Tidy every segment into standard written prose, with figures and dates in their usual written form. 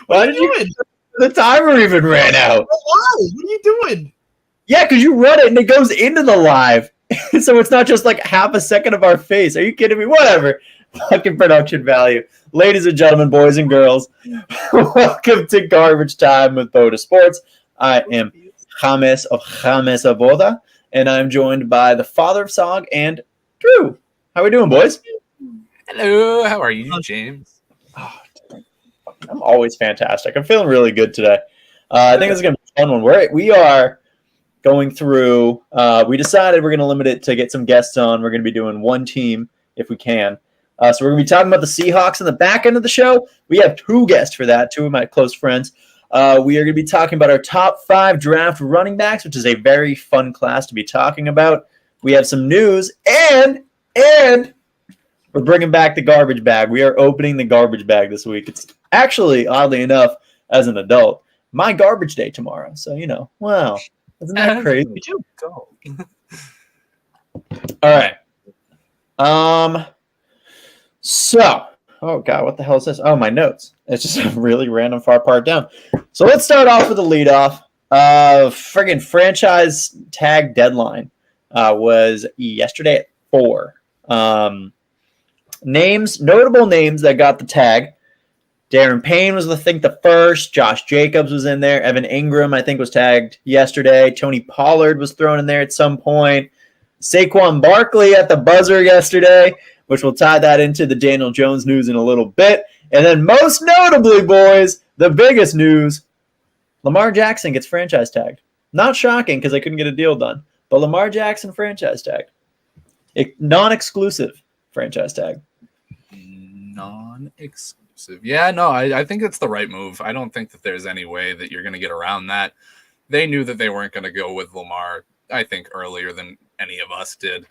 Why did you doing? The timer even ran out. Why? What are you doing? Yeah, because you run it and it goes into the live. So it's not just like half a second of our face. Are you kidding me? Whatever. Fucking production value. Ladies and gentlemen, boys and girls, welcome to Garbage Time with bois Sports. I am James of James Aboda, and I'm joined by the father of song and Drew. How are we doing, boys? Hello, how are you, James? Oh, I'm always fantastic. I'm feeling really good today. I think this is going to be a fun one. We are going through, we decided we're going to limit it to get some guests on. We're going to be doing one team if we can. So we're going to be talking about the Seahawks in the back end of the show. We have two guests for that, two of my close friends. We are going to be talking about our top 5 draft running backs, which is a very fun class to be talking about. We have some news, and we're bringing back the garbage bag. We are opening the garbage bag this week. It's actually, oddly enough, as an adult, my garbage day tomorrow. So, wow. Isn't that crazy? Go. All right. So, oh God, what the hell is this? Oh, my notes. It's just a really random far part down. So let's start off with the leadoff. Friggin' franchise tag deadline was yesterday at 4. Notable names that got the tag. Darren Payne was, I think, the first. Josh Jacobs was in there. Evan Ingram, I think, was tagged yesterday. Tony Pollard was thrown in there at some point. Saquon Barkley at the buzzer yesterday, which will tie that into the Daniel Jones news in a little bit. And then most notably, boys, the biggest news, Lamar Jackson gets franchise tagged. Not shocking because I couldn't get a deal done, but Lamar Jackson franchise tagged. Non-exclusive franchise tag. Non-exclusive. Yeah, no, I think it's the right move. I don't think that there's any way that you're going to get around that. They knew that they weren't going to go with Lamar, I think, earlier than any of us did.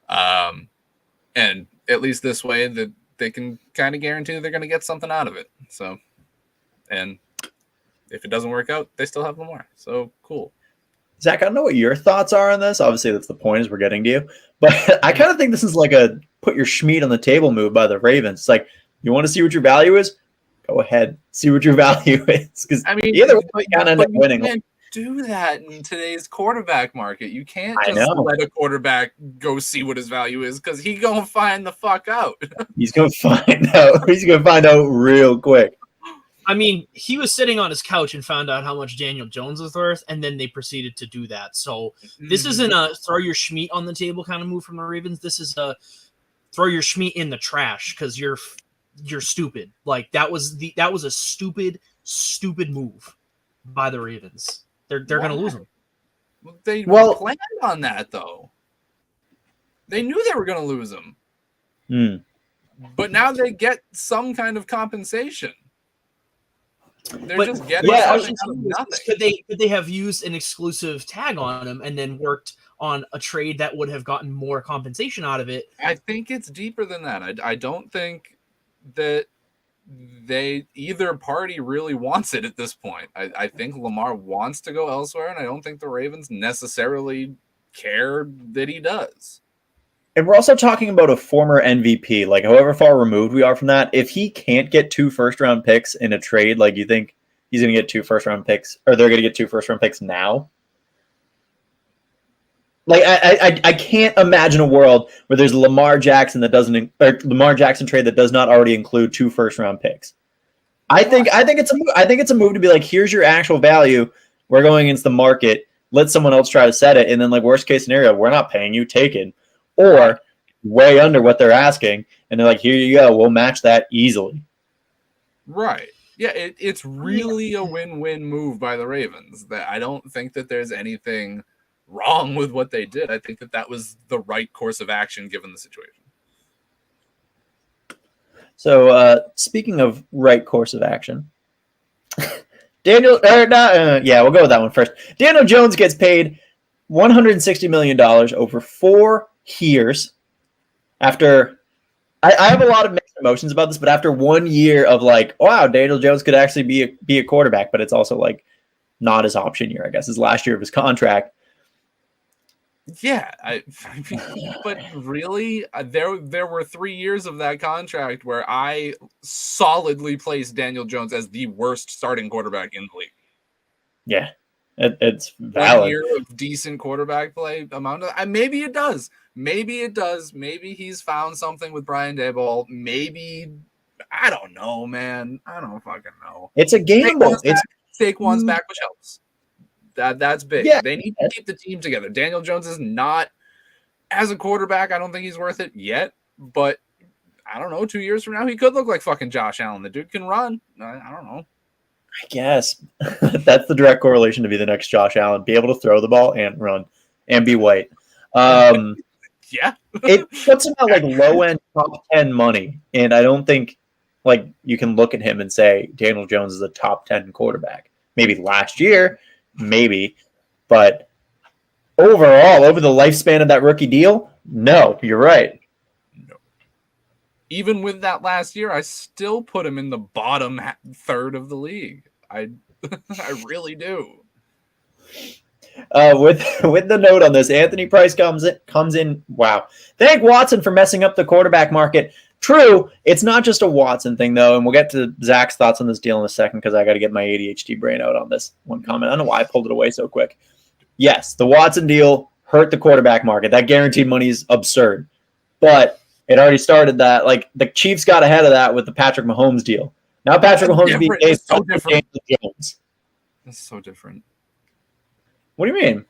And at least this way that they can kind of guarantee they're going to get something out of it. So, and if it doesn't work out, they still have Lamar. So cool. Zach, I don't know what your thoughts are on this. Obviously, that's the point is we're getting to you. But I kind of think this is like a put your schmeat on the table move by the Ravens. It's like, you want to see what your value is? Go ahead. See what your value is. Because either way, you can't end up winning. You can't do that in today's quarterback market. You can't just let a quarterback go see what his value is because he's going to find the fuck out. He's going to find out. He's going to find out real quick. I mean, he was sitting on his couch and found out how much Daniel Jones was worth, and then they proceeded to do that. So this isn't a throw your schmeat on the table kind of move from the Ravens. This is a throw your schmeat in the trash because you're stupid. Like that was a stupid move by the Ravens. They're going to lose him. They planned on that though. They knew they were going to lose him. But now they get some kind of compensation. They're just getting something out of nothing. Could they have used an exclusive tag on him and then worked on a trade that would have gotten more compensation out of it? I think it's deeper than that. I don't think that either party really wants it at this point. I think Lamar wants to go elsewhere, and I don't think the Ravens necessarily care that he does. And we're also talking about a former MVP, like however far removed we are from that. If he can't get 2 first-round picks in a trade, like you think he's going to get 2 first-round picks, or they're going to get 2 first-round picks now? Like I can't imagine a world where there's a Lamar Jackson trade that does not already include 2 first-round picks. I think it's a move to be like, here's your actual value. We're going against the market. Let someone else try to set it, and then like worst case scenario, we're not paying you. Take it. Or way under what they're asking, and they're like, here you go, we'll match that easily. Right. Yeah, it's really a win-win move by the Ravens. That I don't think that there's anything wrong with what they did. I think that was the right course of action given the situation. So, speaking of right course of action, we'll go with that one first. Daniel Jones gets paid $160 million over 4 years after I have a lot of mixed emotions about this, but after 1 year of like, wow, Daniel Jones could actually be a quarterback, but it's also like not his option year, I guess, his last year of his contract. Yeah, I mean, but really, there were 3 years of that contract where I solidly placed Daniel Jones as the worst starting quarterback in the league. Yeah, it's 1 valid. year of decent quarterback play amount of, and maybe it does. Maybe it does. Maybe he's found something with Brian Daboll. Maybe, I don't know, man. I don't fucking know. It's a gamble. Saquon's back, which helps. That's big. Yeah. They need to keep the team together. Daniel Jones is not, as a quarterback, I don't think he's worth it yet, but I don't know, 2 years from now, he could look like fucking Josh Allen. The dude can run. I don't know. I guess that's the direct correlation to be the next Josh Allen. Be able to throw the ball and run and be white. Yeah. It puts him at like low end top 10 money. And I don't think like you can look at him and say Daniel Jones is a top 10 quarterback. Maybe last year, maybe, but overall, over the lifespan of that rookie deal, no, you're right. No. Even with that last year, I still put him in the bottom third of the league. I really do. With the note on this, Anthony Price comes in. Wow. Thank Watson for messing up the quarterback market. True, it's not just a Watson thing, though, and we'll get to Zach's thoughts on this deal in a second because I got to get my ADHD brain out on this one comment. I don't know why I pulled it away so quick. Yes, the Watson deal hurt the quarterback market. That guaranteed money is absurd, but it already started that. Like the Chiefs got ahead of that with the Patrick Mahomes deal. Now Patrick Mahomes being paid so different. Jones. That's so different. What do you mean?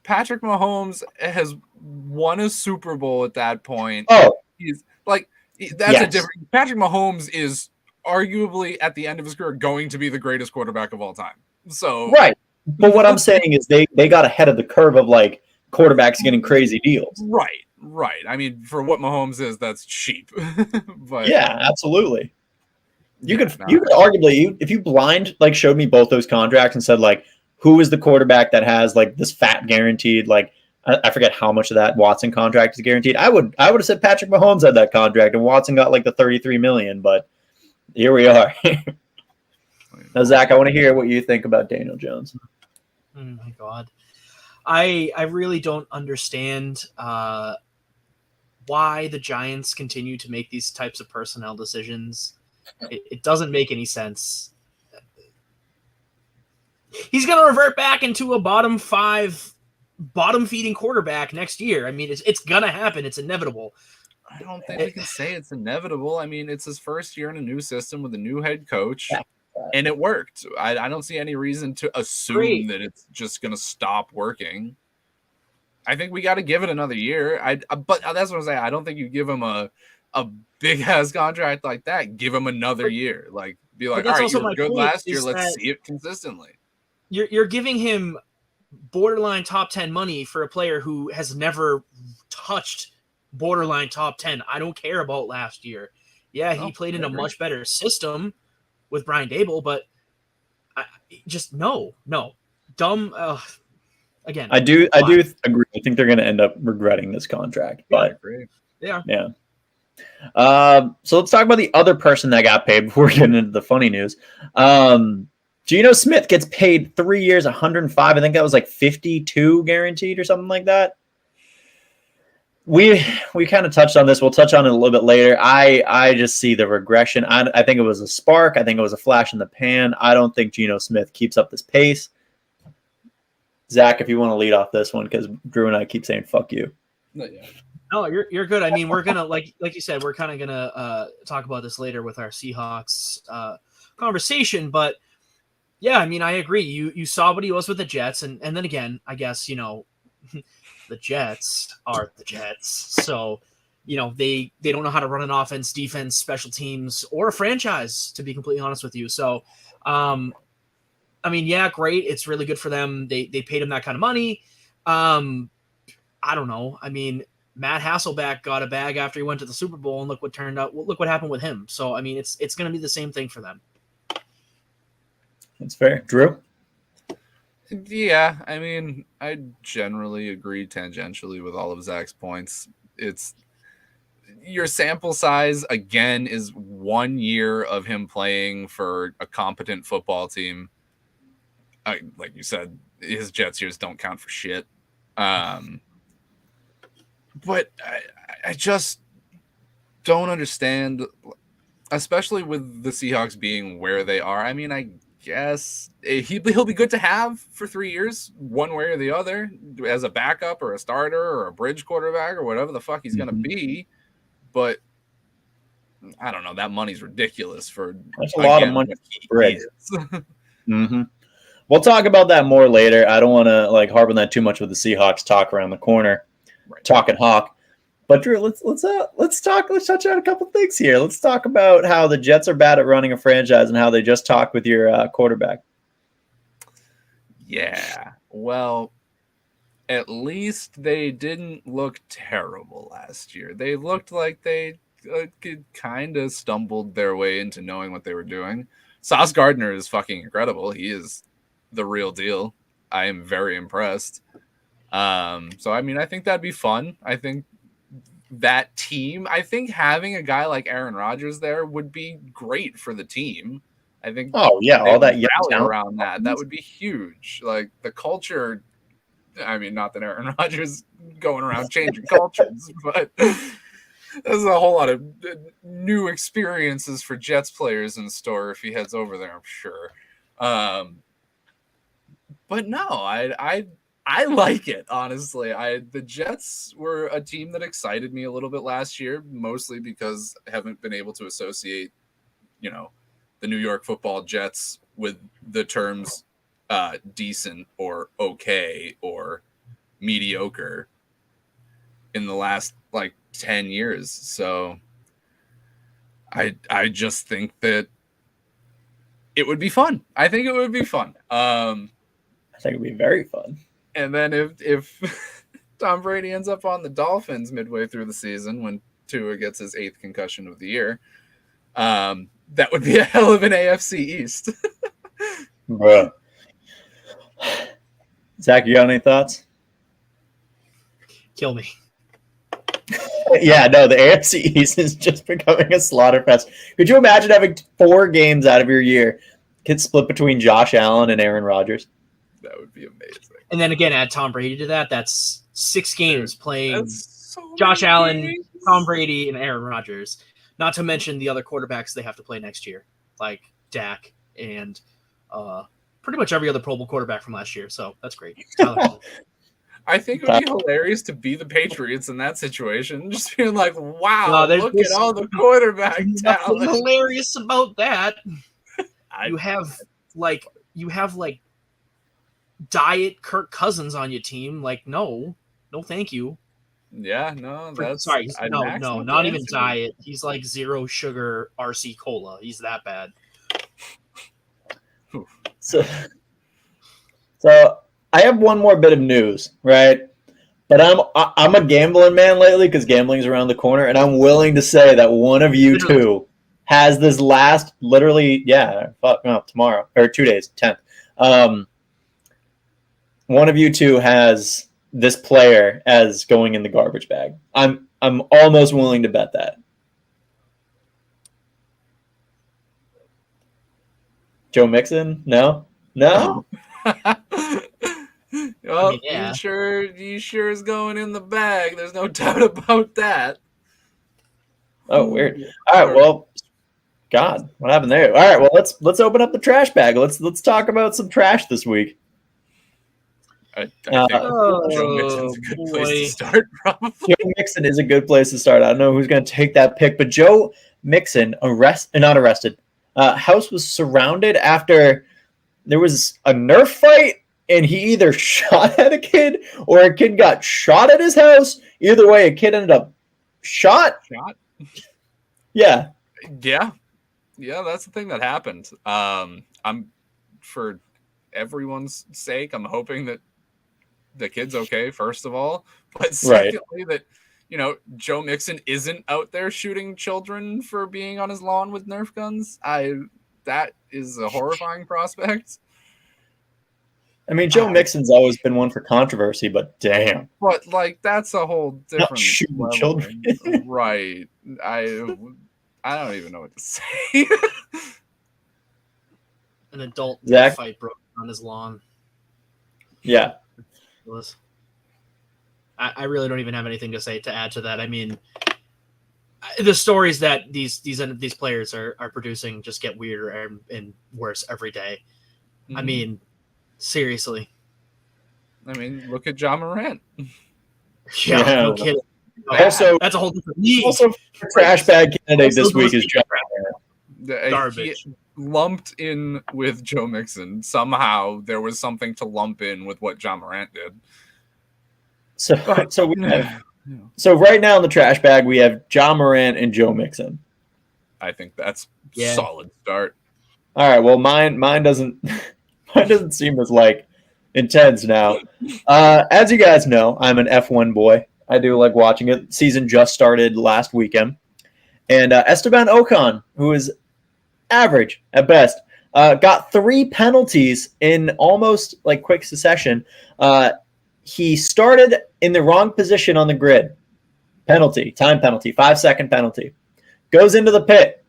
Patrick Mahomes has won a Super Bowl at that point. Oh, he's like, that's a different. Patrick Mahomes is arguably at the end of his career going to be the greatest quarterback of all time. So right. But what I'm saying is they got ahead of the curve of like quarterbacks getting crazy deals. Right. I mean, for what Mahomes is, that's cheap. But yeah, absolutely. You could arguably, if you blind like showed me both those contracts and said like who is the quarterback that has like this fat guaranteed, like I forget how much of that Watson contract is guaranteed. I would have said Patrick Mahomes had that contract and Watson got like the $33 million, but here we are. Now, Zach, I want to hear what you think about Daniel Jones. Oh my God. I really don't understand why the Giants continue to make these types of personnel decisions. It doesn't make any sense. He's going to revert back into a bottom feeding quarterback next year. I mean, it's going to happen. It's inevitable. I don't think we can say it's inevitable. I mean, it's his first year in a new system with a new head coach, and it worked. I don't see any reason to assume that it's just going to stop working. I think we got to give it another year. But that's what I'm saying. I don't think you give him a big ass contract like that. Give him another year. Like, be like, all right, you were good last year. Let's see it consistently. You're giving him borderline top 10 money for a player who has never touched borderline top 10. I don't care about last year. Yeah, he played in a much better system with Brian Daboll, but just no. Dumb. Again, I do agree. I think they're going to end up regretting this contract, but yeah. So let's talk about the other person that got paid before we get into the funny news. Geno Smith gets paid 3 years, 105. I think that was like 52 guaranteed or something like that. We kind of touched on this. We'll touch on it a little bit later. I just see the regression. I think it was a spark. I think it was a flash in the pan. I don't think Geno Smith keeps up this pace. Zach, if you want to lead off this one, because Drew and I keep saying "fuck you." No, you're good. I mean, we're gonna like you said, we're kind of gonna talk about this later with our Seahawks conversation. But yeah, I mean, I agree. You saw what he was with the Jets, and then again, I guess the Jets are the Jets, so they don't know how to run an offense, defense, special teams, or a franchise. To be completely honest with you, so. I mean, yeah, great. It's really good for them. They paid him that kind of money. I don't know. I mean, Matt Hasselbeck got a bag after he went to the Super Bowl, and look what turned out. Look what happened with him. So, I mean, it's going to be the same thing for them. That's fair. Drew? Yeah, I mean, I generally agree tangentially with all of Zach's points. It's your sample size, again, is 1 year of him playing for a competent football team. Like you said, his Jets years don't count for shit. But I just don't understand, especially with the Seahawks being where they are. I mean, I guess he'll be good to have for 3 years, one way or the other, as a backup or a starter or a bridge quarterback or whatever the fuck he's going to be. But I don't know. That money's ridiculous for That's a lot of money. Bridge. Mm-hmm. We'll talk about that more later. I don't want to harp on that too much with the Seahawks talk around the corner, talking Hawk. But Drew, let's touch on a couple things here. Let's talk about how the Jets are bad at running a franchise and how they just talked with your quarterback. Yeah, well, at least they didn't look terrible last year. They looked like they kind of stumbled their way into knowing what they were doing. Sauce Gardner is fucking incredible. He is the real deal. I am very impressed. So I mean, I think that'd be fun. I think that team, I think having a guy like Aaron Rodgers there would be great for the team. I think all that rally around that would be huge. Like the culture, I mean, not that Aaron Rodgers going around changing cultures, but there's a whole lot of new experiences for Jets players in store if he heads over there, I'm sure. But no, I like it, honestly. The Jets were a team that excited me a little bit last year, mostly because I haven't been able to associate, the New York Football Jets with the terms decent or okay or mediocre in the last 10 years. So I just think that it would be fun. I think it would be fun. I think it'd be very fun. And then if Tom Brady ends up on the Dolphins midway through the season when Tua gets his 8th concussion of the year, that would be a hell of an AFC East. Bro. Zach, you got any thoughts? Kill me. Yeah, no, the AFC East is just becoming a slaughter fest. Could you imagine having 4 games out of your year get split between Josh Allen and Aaron Rodgers? That would be amazing. And then again, add Tom Brady to that. That's 6 games playing Josh Allen, Tom Brady, and Aaron Rodgers. Not to mention the other quarterbacks they have to play next year, like Dak and pretty much every other Pro Bowl quarterback from last year. So that's great. I think it would be hilarious to be the Patriots in that situation. Just being like, wow, look at all the quarterback talent. Nothing hilarious about that. You have diet Kirk Cousins on your team. No, thank you. Yeah, no, that's no, not even diet. He's like 0 sugar RC cola. He's that bad. So I have one more bit of news, right? But I'm a gambling man lately because gambling's around the corner, and I'm willing to say that one of you two has this last, tomorrow or 2 days, 10th. One of you two has this player as going in the garbage bag. I'm almost willing to bet that. Joe Mixon? No. Well, he sure is going in the bag. There's no doubt about that. Oh, weird. All right, well, God, what happened there? All right, well, let's open up the trash bag. Let's talk about some trash this week. I think Joe Mixon's a good place to start, probably. Joe Mixon is a good place to start. I don't know who's going to take that pick, but Joe Mixon not arrested. House was surrounded after there was a Nerf fight, and he either shot at a kid or a kid got shot at his house. Either way, a kid ended up shot. Yeah. Yeah, that's the thing that happened. I'm for everyone's sake, I'm hoping that the kid's okay, first of all, but secondly, that Joe Mixon isn't out there shooting children for being on his lawn with Nerf guns. That is a horrifying prospect. I mean, Joe Mixon's always been one for controversy, but damn. But that's a whole different shooting children. Right. I don't even know what to say. An adult Zach? fight broke on his lawn. Yeah. I really don't even have anything to say to add to that. I mean, the stories that these players are producing just get weirder and worse every day. Mm-hmm. I mean, seriously. I mean, look at Ja Morant. Yeah, no kidding. Also, that's a whole different league. Also, trash bag candidate this week is Ja Morant. Garbage. He lumped in with Joe Mixon. Somehow there was something to lump in with what Ja Morant did. So right now in the trash bag we have Ja Morant and Joe Mixon. I think that's solid start. All right. Well, mine doesn't seem as intense now. As you guys know, I'm an F1 boy. I do like watching it. Season just started last weekend, and Esteban Ocon, who is average at best, got 3 penalties in almost quick succession. He started in the wrong position on the grid. Time penalty, 5-second penalty. Goes into the pit.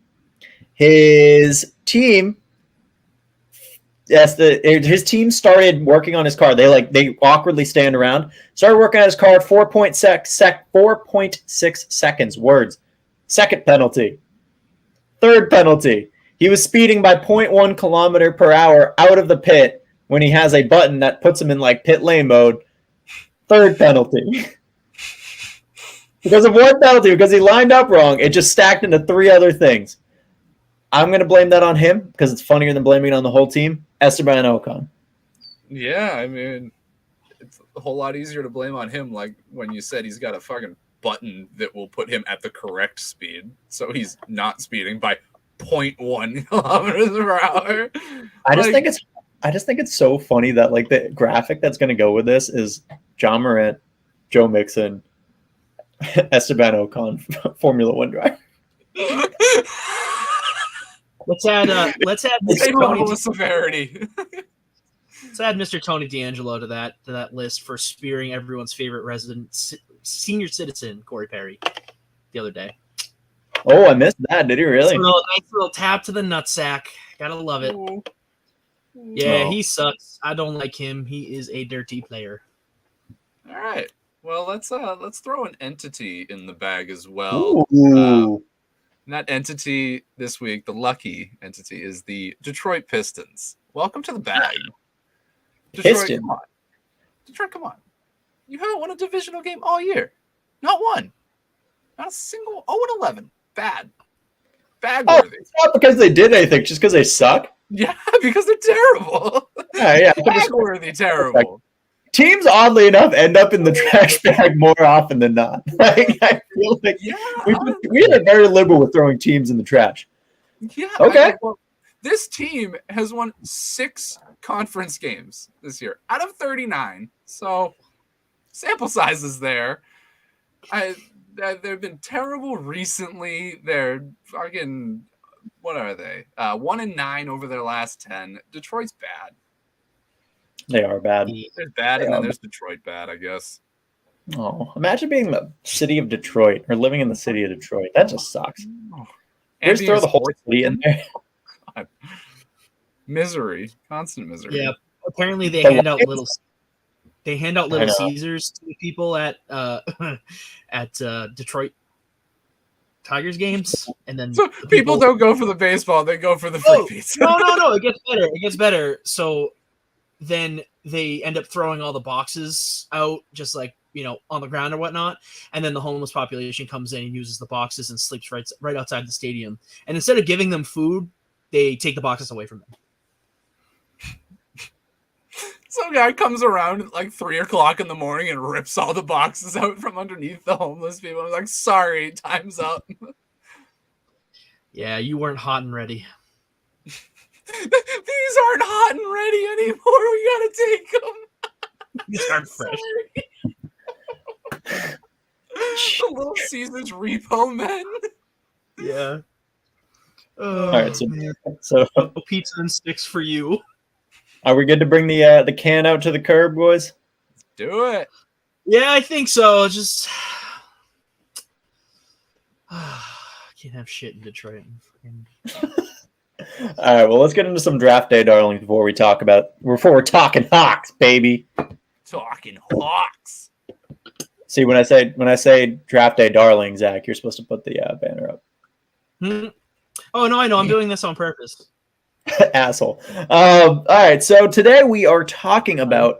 His team started working on his car. They awkwardly stand around. Started working on his car. 4.6 seconds. Words. Second penalty. Third penalty. He was speeding by 0.1 kilometer per hour out of the pit when he has a button that puts him in pit lane mode. Third penalty. Because of one penalty, because he lined up wrong, it just stacked into 3 other things. I'm going to blame that on him because it's funnier than blaming it on the whole team. Esteban Ocon. Yeah, I mean, it's a whole lot easier to blame on him, when you said he's got a fucking button that will put him at the correct speed, so he's not speeding by 0.1 kilometers per hour. I just think it's so funny that the graphic that's going to go with this is Ja Morant, Joe Mixon, Esteban Ocon, Formula One driver. Let's add same level of severity. Let's add Mr. Tony D'Angelo to that list for spearing everyone's favorite resident senior citizen, Corey Perry, the other day. Oh, I missed that. Did he really? Nice little tap to the nutsack. Gotta love it. Ooh. Yeah, He sucks. I don't like him. He is a dirty player. All right. Well, let's throw an entity in the bag as well. That entity this week, the lucky entity, is the Detroit Pistons. Welcome to the bag. Detroit, come on. Detroit, come on. You haven't won a divisional game all year. Not one. Not a single 0-11. Bad. Bag-worthy. It's not because they did anything, just because they suck. Yeah, because they're terrible. Yeah. Bag-worthy terrible. Teams, oddly enough, end up in the trash bag more often than not. I feel like we are very liberal with throwing teams in the trash. Yeah. Okay. This team has won 6 conference games this year out of 39. So sample size is there. They've been terrible recently. They're fucking, what are they? 1-9 over their last 10. Detroit's bad. They are bad. There's bad, and then there's Detroit bad, I guess. Oh, imagine being the city of Detroit or living in the city of Detroit. That just sucks. Just throw the whole city in there. God. Misery, constant misery. Yeah. Apparently, they hand out little Caesars to people at Detroit Tigers games, and then so people don't go for the baseball; they go for the free pizza. No, it gets better. It gets better. So then they end up throwing all the boxes out, just on the ground or whatnot, and then the homeless population comes in and uses the boxes and sleeps right outside the stadium. And instead of giving them food, they take the boxes away from them. Some guy comes around at 3:00 in the morning and rips all the boxes out from underneath the homeless people. I'm like, sorry, time's up. Yeah, you weren't hot and ready. These aren't hot and ready anymore. We gotta take them. These aren't fresh. The Little Caesars repo men. Yeah. All right, so pizza and sticks for you. Are we good to bring the can out to the curb, boys? Let's do it. Yeah, I think so. Just can't have shit in Detroit. All right, well, let's get into some draft day, darling, before we're talking Hawks, baby. Talking Hawks. See, when I say draft day darling, Zach, you're supposed to put the banner up. Oh no, I know. I'm doing this on purpose. Asshole. All right, so today we are talking about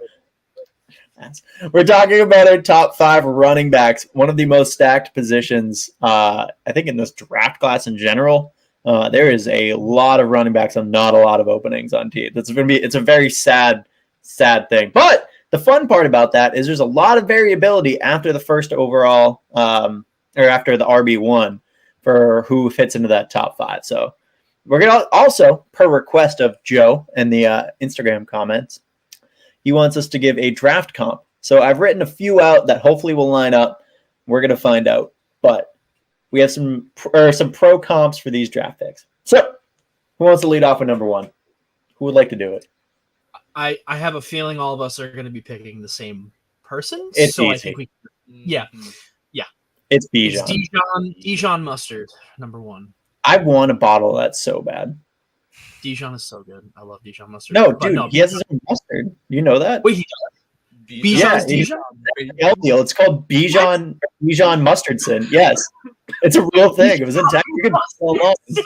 our top 5 running backs, one of the most stacked positions, I think, in this draft class in general. There is a lot of running backs and not a lot of openings on teams. It's a very sad thing. But the fun part about that is there's a lot of variability after the first overall, or after the RB1 for who fits into that top 5. So we're going to also, per request of Joe in the Instagram comments, he wants us to give a draft comp. So I've written a few out that hopefully will line up. We're going to find out. But we have some pro comps for these draft picks. So who wants to lead off with number 1? Who would like to do it? I have a feeling all of us are going to be picking the same person. It's so easy. I think we, yeah. It's Bijan. It's Dijon Mustard, number 1. I want a bottle of that so bad. Dijon is so good. I love Dijon Mustard. No, dude, he has his own mustard. You know that? Wait, he does? Bijan's Dijon? It's called Bijan Mustardson. Yes. It's a real thing. It was in tech. You can sell it.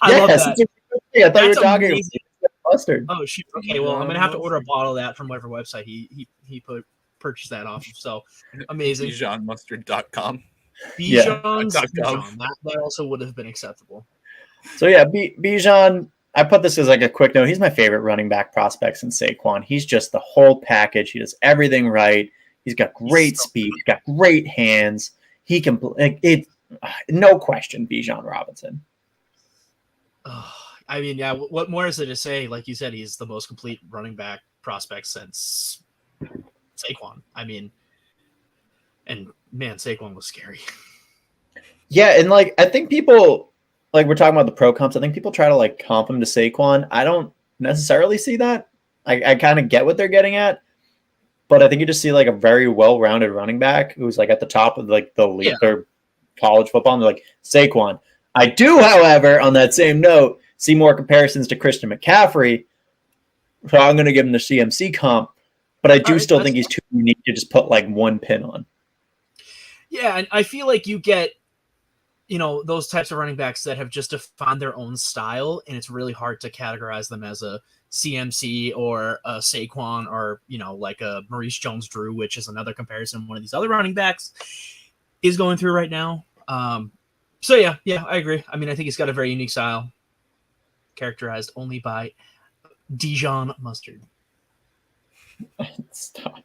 I love that. It's a real thing. I thought you were talking amazing. about mustard. Oh, shoot. Okay, well, I'm going to have to order a bottle of that from whatever website he purchased that off of. So, amazing. BijanMustard.com. Bijan's Dijon. That also would have been acceptable. So, yeah, Bijan, I put this as like a quick note. He's my favorite running back prospect since Saquon. He's just the whole package. He does everything right. He's got great speed. He's got great hands. He can no question, Bijan Robinson. I mean, yeah, what more is there to say? Like you said, he's the most complete running back prospect since Saquon. I mean, and man, Saquon was scary. Yeah, and like I think people, like we're talking about the pro comps, I think people try to like comp him to Saquon. I don't necessarily see that. I kind of get what they're getting at, but I think you just see like a very well-rounded running back who's like at the top of like the league or college football, and they're like Saquon. I do, however, on that same note, see more comparisons to Christian McCaffrey, so I'm going to give him the CMC comp, but I do still think he's too unique to just put like one pin on. Yeah, and I feel like you get, those types of running backs that have just defined their own style, and it's really hard to categorize them as a CMC or a Saquon or, like a Maurice Jones-Drew, which is another comparison one of these other running backs is going through right now. So, yeah, I agree. I mean, I think he's got a very unique style characterized only by Dijon Mustard. Stop.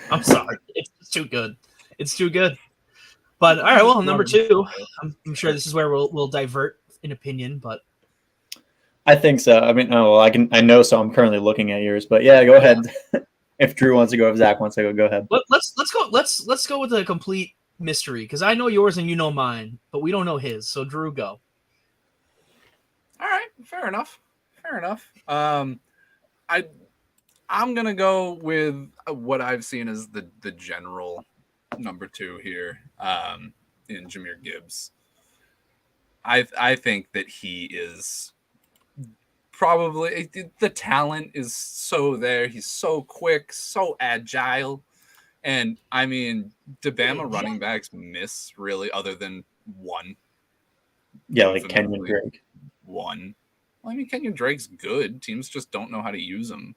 I'm sorry. It's too good. It's too good. But, all right, well, number 2, I'm sure this is where we'll divert in opinion, but. I think so. I mean, I know so. I'm currently looking at yours, but yeah, go ahead. If Drew wants to go, if Zach wants to go ahead. Let's go with a complete mystery, because I know yours and you know mine, but we don't know his. So Drew, go. All right, fair enough. I'm gonna go with what I've seen as the general number 2 here, in Jahmyr Gibbs. I think that he is probably, the talent is so there. He's so quick, so agile. And I mean, do Bama running backs miss really, other than one? Yeah, like Kenyon Drake. One. Well, I mean, Kenyon Drake's good. Teams just don't know how to use him.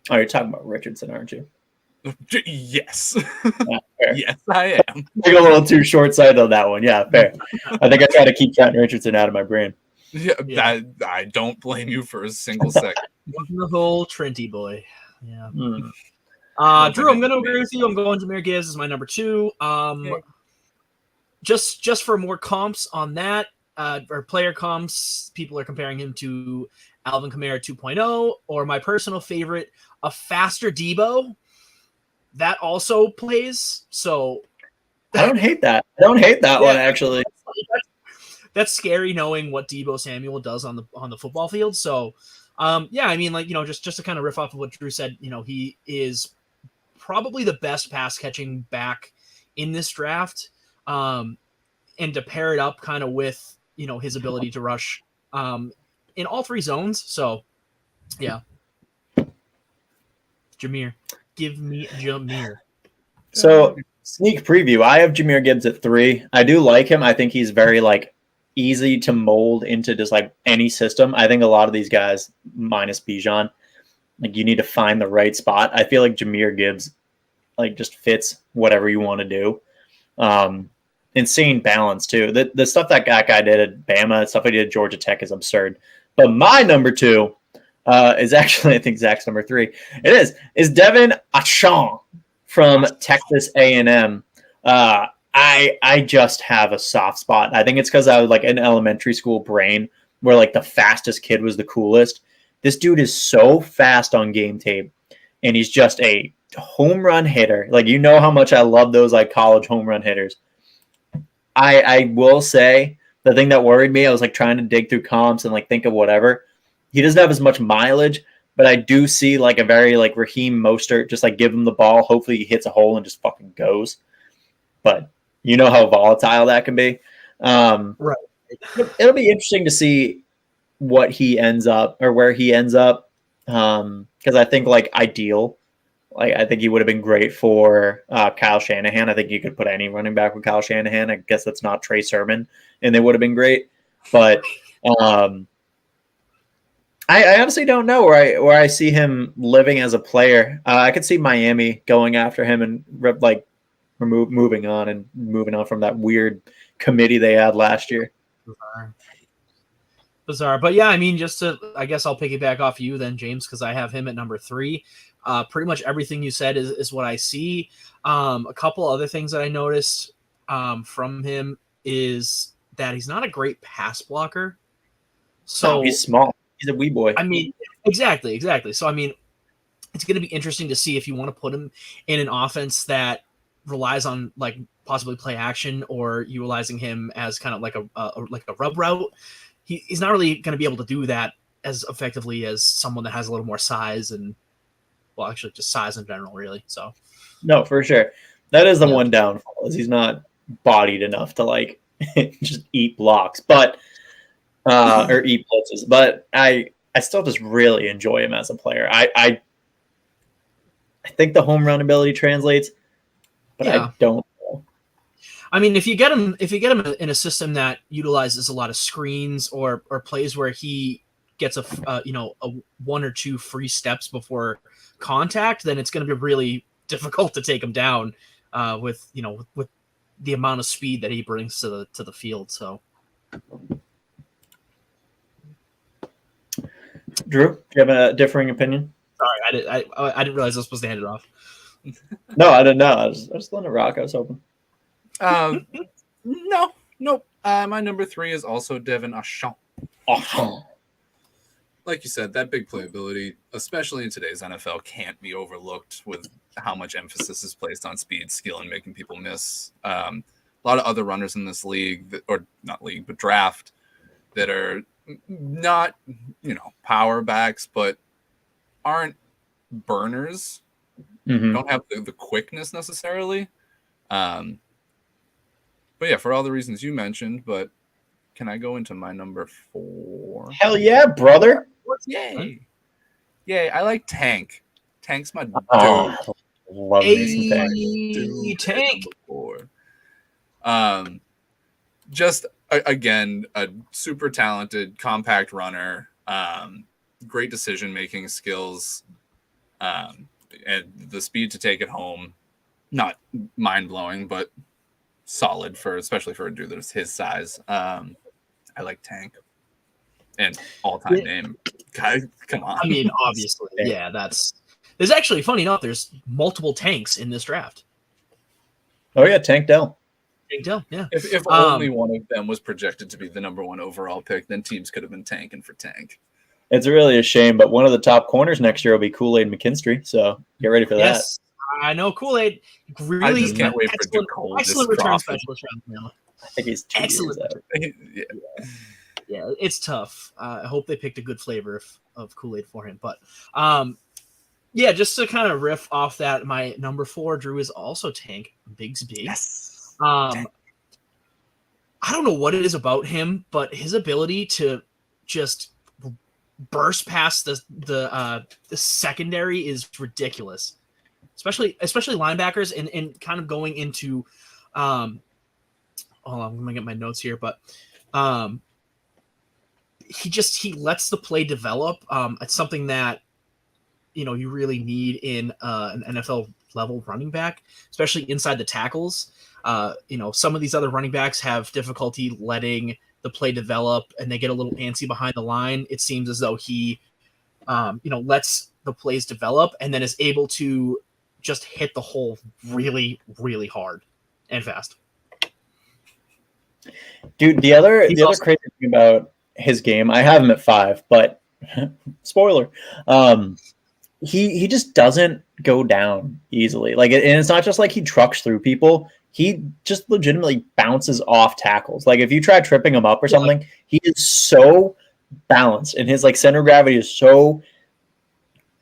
Oh, you're talking about Richardson, aren't you? Yes. Yes, I am. Like a little too short-sighted on that one. Yeah, fair. I think I try to keep Trenton Richardson out of my brain. Yeah. I don't blame you for a single second. The whole Trenty boy. Yeah. Drew, I'm going to agree with you. I'm going Jahmyr Gibbs as my number 2. Just for more comps on that, or player comps, people are comparing him to Alvin Kamara 2.0, or my personal favorite, a faster Debo. That also plays. So I don't hate that. One actually. That's scary knowing what Debo Samuel does on the football field. So I mean, like, just to kind of riff off of what Drew said, he is probably the best pass catching back in this draft. And to pair it up kind of with, his ability to rush in all 3 zones. So yeah. Jahmyr. Give me Jameer. So sneak preview. I have Jahmyr Gibbs at 3. I do like him. I think he's very like easy to mold into just like any system. I think a lot of these guys, minus Bijan, like you need to find the right spot. I feel like Jahmyr Gibbs like just fits whatever you want to do. Insane balance too. The stuff that guy did at Bama, stuff he did at Georgia Tech is absurd. But my number 2 is actually, I think Zach's number 3. It is Devin Achane from Texas A&M. I just have a soft spot. I think it's because I was like an elementary school brain where like the fastest kid was the coolest. This dude is so fast on game tape, and he's just a home run hitter. Like, you know how much I love those like college home run hitters. I will say the thing that worried me, I was like trying to dig through comps and like think of whatever. He doesn't have as much mileage, but I do see like a very like Raheem Mostert, just like give him the ball. Hopefully he hits a hole and just fucking goes. But you know how volatile that can be. Right. It'll be interesting to see what he ends up or where he ends up. Because I think like ideal, like I think he would have been great for Kyle Shanahan. I think you could put any running back with Kyle Shanahan. I guess that's not Trey Sermon, and they would have been great. But I honestly don't know where I see him living as a player. I could see Miami going after him and like moving on from that weird committee they had last year. Bizarre. But yeah, I mean, I guess I'll piggyback off you then, James, because I have him at number 3. Pretty much everything you said is what I see. A couple other things that I noticed from him is that he's not a great pass blocker. So he's small. He's a wee boy. I mean, exactly. So, I mean, it's going to be interesting to see if you want to put him in an offense that relies on like possibly play action or utilizing him as kind of like a rub route. He's not really going to be able to do that as effectively as someone that has a little more size and, well, actually just size in general, really. So, no, for sure. That is the one downfall, is he's not bodied enough to like just eat blocks, but or eat blitzes. But I still just really enjoy him as a player. I think the home run ability translates, but I don't know. I mean, if you get him in a system that utilizes a lot of screens or plays where he gets a 1 or 2 free steps before contact, then it's going to be really difficult to take him down with the amount of speed that he brings to the field. So, Drew, do you have a differing opinion? Sorry, I didn't realize I was supposed to hand it off. No, I didn't know. I was letting it rock. I was hoping. Nope. My number 3 is also Devin Achane. Like you said, that big playability, especially in today's NFL, can't be overlooked with how much emphasis is placed on speed, skill, and making people miss. A lot of other runners in this league, but draft, that are not, power backs, but aren't burners. Mm-hmm. Don't have the quickness necessarily. But yeah, for all the reasons you mentioned, but can I go into my number 4? Hell yeah, brother. Yay. I like Tank. Tank's my dude. Love me some Tank. Just again, a super talented, compact runner, great decision-making skills, and the speed to take it home. Not mind-blowing, but solid especially for a dude that's his size. I like Tank. And all-time name. God, come on. I mean, obviously, yeah, there's actually, funny enough, there's multiple Tanks in this draft. Oh yeah, Tank Dell. Tank Dell, yeah. If only one of them was projected to be the number 1 overall pick, then teams could have been tanking for Tank. It's really a shame, but one of the top corners next year will be Kool-Aid McKinstry, so get ready for that. I know Kool-Aid. Really, I just can't wait for Jacob. Excellent return specialist round now. I think he's 2 excellent. Years out. Yeah, it's tough. I hope they picked a good flavor of Kool-Aid for him. But just to kind of riff off that, my number 4, Drew, is also Tank Bigsby. Yes. I don't know what it is about him, but his ability to just burst past the secondary is ridiculous. especially linebackers, and kind of going into hold on, I'm gonna get my notes here, but he lets the play develop. It's something that you really need in an NFL level running back, especially inside the tackles. Some of these other running backs have difficulty letting the play develop, and they get a little antsy behind the line. It seems as though he lets the plays develop and then is able to just hit the hole really, really hard and fast. Dude, the other crazy thing about his game, I have him at 5, but spoiler, he just doesn't go down easily. Like, and it's not just like he trucks through people. He just legitimately bounces off tackles. Like, if you try tripping him up or something, he is so balanced, and his like center of gravity is so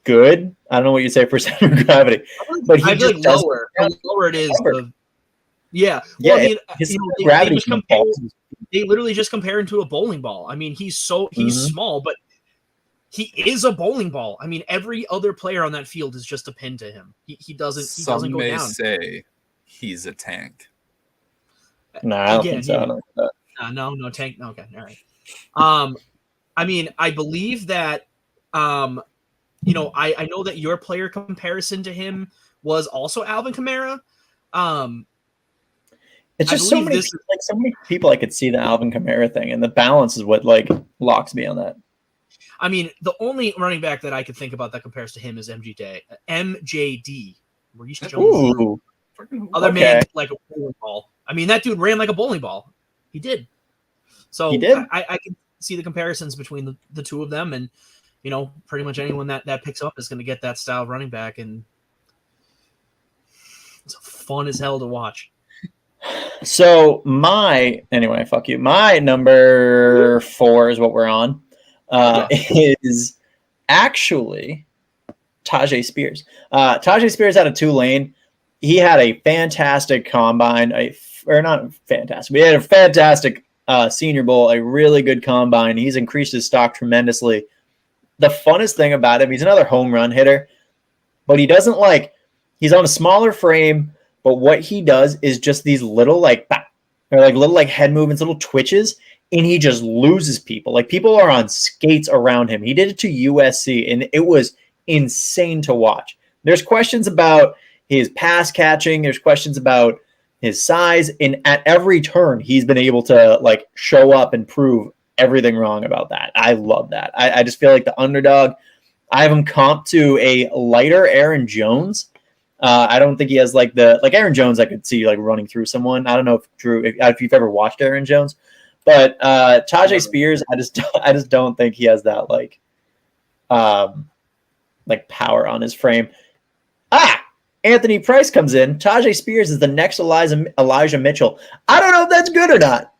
good. I don't know what you say for center of gravity, but he just like lower. The lower it is, yeah. Well, I mean, his gravity. They literally just compare him to a bowling ball. I mean, he's small, but he is a bowling ball. I mean, every other player on that field is just a pin to him. He doesn't go down. Some may say he's a tank. No, I don't think so. No tank. No, okay, all right. I mean, I believe that. I know that your player comparison to him was also Alvin Kamara. It's just so many people I could see the Alvin Kamara thing, and the balance is what like locks me on that. I mean, the only running back that I could think about that compares to him is MJD, Maurice Jones. Ooh, other man like a bowling ball. I mean, that dude ran like a bowling ball. He did. So he did. I can see the comparisons between the two of them, and pretty much anyone that picks up is going to get that style of running back, and it's fun as hell to watch. So my number 4 is what we're on. Is actually Tajay Spears. Tajay Spears out of Tulane. He had a fantastic combine, not fantastic. We had a fantastic Senior Bowl, a really good combine. He's increased his stock tremendously. The funnest thing about him, he's another home run hitter, but he doesn't he's on a smaller frame, but what he does is just these little little head movements, little twitches, and he just loses people. Like, people are on skates around him. He did it to USC, and it was insane to watch. There's questions about his pass catching. There's questions about his size, and at every turn, he's been able to show up and prove everything wrong about that. I love that. I just feel like the underdog. I have him comped to a lighter Aaron Jones. I don't think he has Aaron Jones. I could see running through someone. I don't know if Drew, if you've ever watched Aaron Jones, but Tajay Spears, I just don't think he has that power on his frame. Anthony Price comes in. Tajay Spears is the next Elijah Mitchell. I don't know if that's good or not.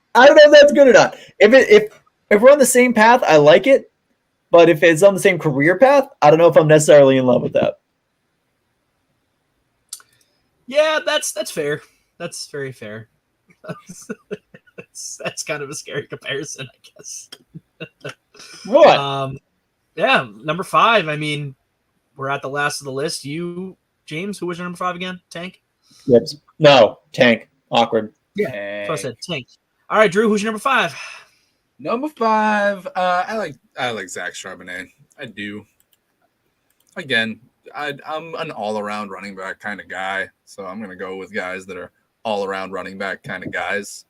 If we're on the same path, I like it. But if it's on the same career path, I don't know if I'm necessarily in love with that. Yeah, that's fair. That's very fair. That's kind of a scary comparison, I guess. What? Yeah, number 5. I mean, we're at the last of the list. You, James, who was your number 5 again? Tank? Yep. No, Tank. Awkward. Yeah, so I said Tank. All right, Drew, who's your number 5? Number 5, I like Zach Charbonnet. I do. Again, I'm an all-around running back kind of guy, so I'm going to go with guys that are all-around running back kind of guys.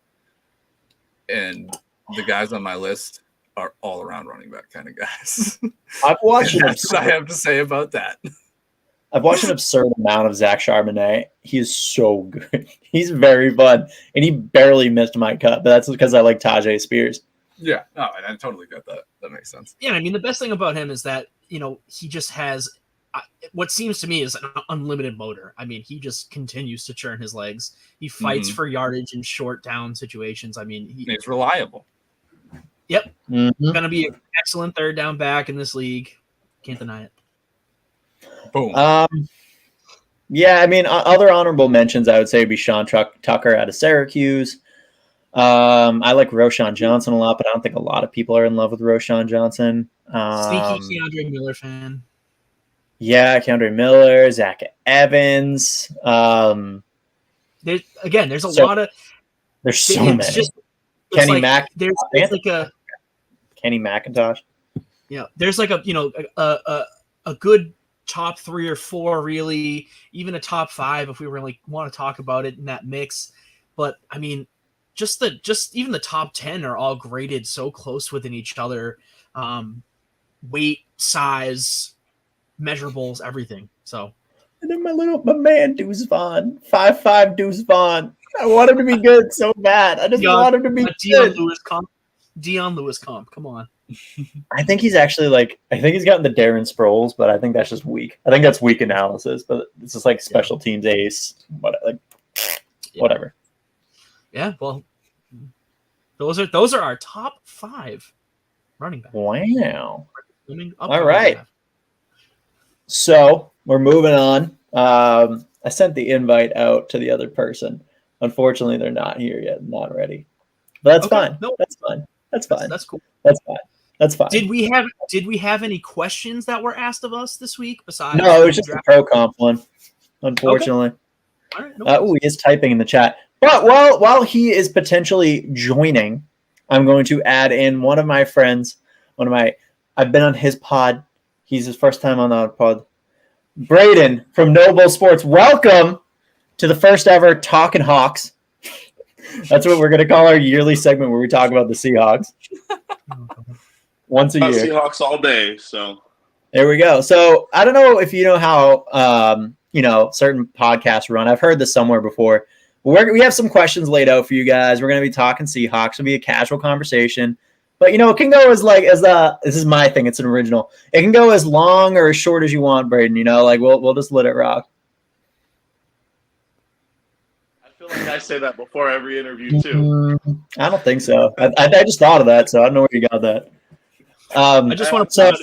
And the guys on my list are all-around running back kind of guys. I've watched That's what I have to say about that. I've watched an absurd amount of Zach Charbonnet. He is so good. He's very fun, and he barely missed my cut, but that's because I like Tajay Spears. Yeah, no, I totally get that. That makes sense. Yeah, I mean, the best thing about him is that, he just has what seems to me is an unlimited motor. I mean, he just continues to churn his legs. He fights for yardage in short down situations. I mean, he's reliable. Yep. Going to be an excellent third down back in this league. Can't deny it. Boom. Yeah, I mean, other honorable mentions I would say would be Sean Tucker out of Syracuse. I like Roschon Johnson a lot, but I don't think a lot of people are in love with Roschon Johnson. Sneaky Keandre Miller fan. Yeah, Keandre Miller, Zach Evans. There's a lot of. There's so It's many. just Kenny like Mac. there's like a Kenny McIntosh. there's like a good top 3 or 4, really, even a top 5 if we really want to talk about it in that mix. But I mean, just even the top 10 are all graded so close within each other, weight, size, measurables, everything. So. And then my man Deuce Vaughn, 5'5" Deuce Vaughn. I want him to be good so bad. I just want him to be good. Dion Lewis comp. Come on. I think he's actually I think he's gotten the Darren Sproles, but I think that's just weak. I think that's weak analysis, but it's just like special teams ace, whatever. Yeah, well, those are our top 5 running backs. Wow. All right. So we're moving on. I sent the invite out to the other person. Unfortunately, they're not here yet, not ready. But that's fine. No, that's fine. That's fine. That's cool. That's fine. That's fine. Did we have any questions that were asked of us this week besides? No, it was just the pro comp one. Unfortunately. Okay. All right, he is typing in the chat. But while he is potentially joining, I'm going to add in one of my friends. I've been on his pod. He's his first time on the pod. Brayden from NoBullSports. Welcome to the first ever Talkin' Hawks. That's what we're going to call our yearly segment where we talk about the Seahawks. Once a year. Seahawks all day. So there we go. So I don't know if you know how certain podcasts run. I've heard this somewhere before. We have some questions laid out for you guys. We're going to be talking Seahawks. It'll be a casual conversation. But, it can go this is my thing. It's an original. It can go as long or as short as you want, Brayden. We'll just let it rock. I feel like I say that before every interview, too. I don't think so. I just thought of that, so I don't know where you got that. I just want to. I'm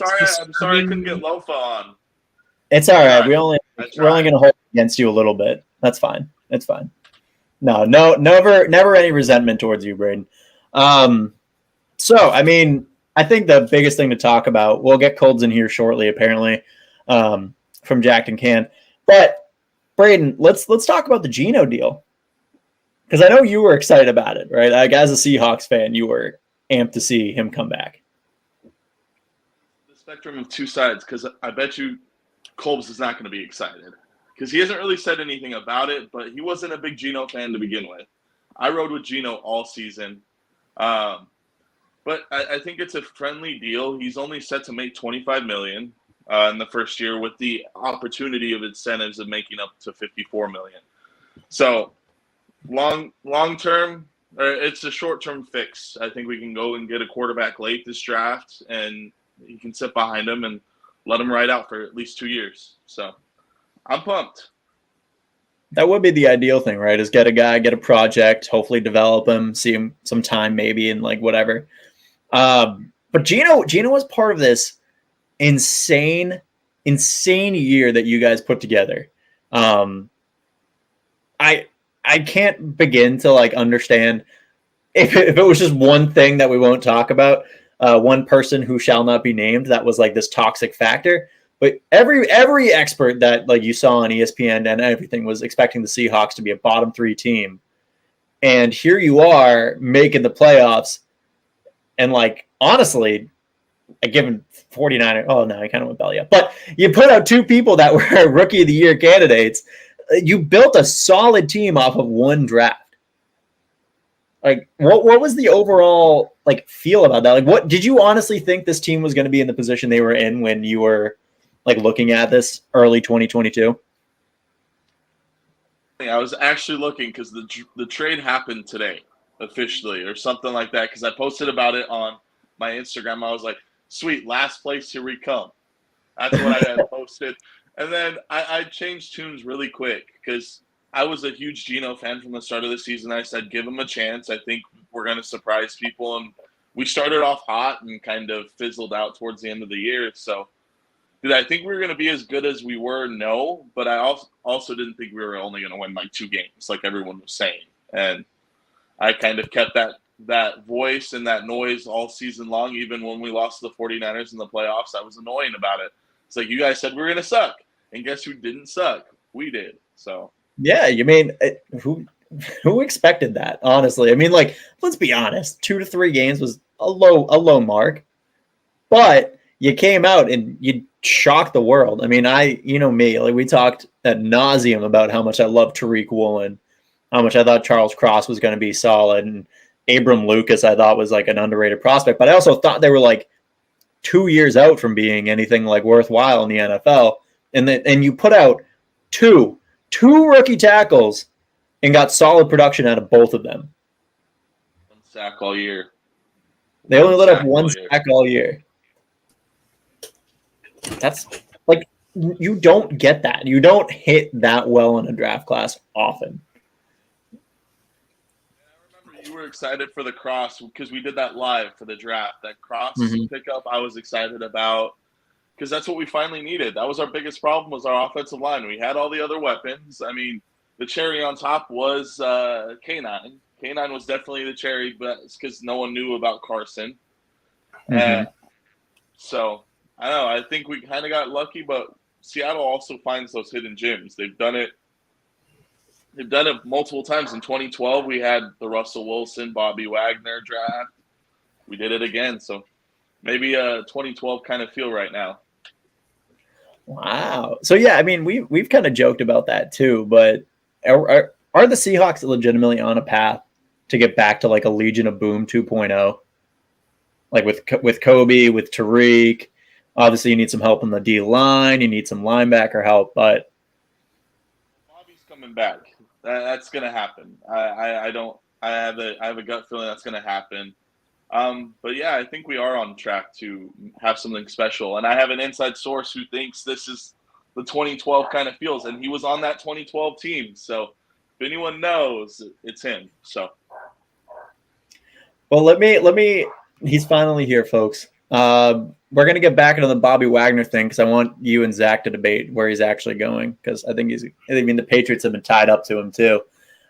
sorry I couldn't get Lofa on. It's all right. We're only going to hold it against you a little bit. That's fine. It's fine. No, never any resentment towards you, Brayden. So, I mean, I think the biggest thing to talk about, we'll get Colds in here shortly, apparently, from Jack and Can. But, Brayden, let's talk about the Geno deal. Because I know you were excited about it, right? As a Seahawks fan, you were amped to see him come back. The spectrum of two sides, because I bet you Colbs is not going to be excited. Because he hasn't really said anything about it, but he wasn't a big Geno fan to begin with. I rode with Geno all season. But I think it's a friendly deal. He's only set to make $25 million in the first year, with the opportunity of incentives of making up to $54 million. So long term, it's a short term fix. I think we can go and get a quarterback late this draft, and he can sit behind him and let him ride out for at least 2 years. So I'm pumped. That would be the ideal thing, right? Is get a guy, get a project, hopefully develop him, see him some time maybe, and whatever. But Geno was part of this insane year that you guys put together. I can't begin to understand if it was just one thing that we won't talk about, one person who shall not be named that was this toxic factor. But every expert that you saw on ESPN and everything was expecting the Seahawks to be a bottom 3 team, and here you are making the playoffs. And honestly, given 49er, oh no, I kind of went belly up. But you put out 2 people that were rookie of the year candidates. You built a solid team off of one draft. What was the overall feel about that? What did you honestly think this team was going to be in the position they were in when you were looking at this early 2022? I was actually looking because the trade happened today. Officially or something like that, because I posted about it on my Instagram. I was like, sweet, last place, here we come. That's what I had posted. And then I changed tunes really quick because I was a huge Geno fan from the start of the season. I said, give him a chance. I think we're going to surprise people. And we started off hot and kind of fizzled out towards the end of the year. So did I think we were going to be as good as we were? No. But I also didn't think we were only going to win 2 games like everyone was saying. And I kind of kept that voice and that noise all season long, even when we lost to the 49ers in the playoffs. I was annoying about it. It's like, you guys said we were gonna suck, and guess who didn't suck? We did. So yeah, you mean who expected that? Honestly, I mean, like, let's be honest, 2 to 3 games was a low mark, but you came out and you shocked the world. I mean, you know me, like we talked ad nauseum about how much I love Tariq Woolen, how much I thought Charles Cross was going to be solid, and Abram Lucas I thought was like an underrated prospect, but I also thought they were like 2 years out from being anything like worthwhile in the NFL, and you put out two rookie tackles and got solid production out of both of them. 1 sack all year. They only let up 1 sack all year. That's like, you don't get that. You don't hit that well in a draft class often. I remember you were excited for the Cross because we did that live for the draft. That Cross pickup I was excited about because that's what we finally needed. That was our biggest problem, was our offensive line. We had all the other weapons. I mean, the cherry on top was K9. K9 was definitely the cherry, but it's because no one knew about Carson. So, I don't know. I think we kind of got lucky, but Seattle also finds those hidden gems. They've done it multiple times. In 2012, we had the Russell Wilson, Bobby Wagner draft. We did it again. So maybe a 2012 kind of feel right now. Wow. So, yeah, I mean, we've kind of joked about that too, but are the Seahawks legitimately on a path to get back to like a Legion of Boom 2.0? Like with Kobe, with Tariq. Obviously, you need some help on the D line. You need some linebacker help, but Bobby's coming back. That's going to happen. I have a gut feeling that's going to happen. But yeah, I think we are on track to have something special. And I have an inside source who thinks this is the 2012 kind of feels, and he was on that 2012 team. So if anyone knows, it's him. So, well, let me. He's finally here, folks. We're gonna get back into the Bobby Wagner thing because I want you and Zach to debate where he's actually going, because I think the Patriots have been tied up to him too.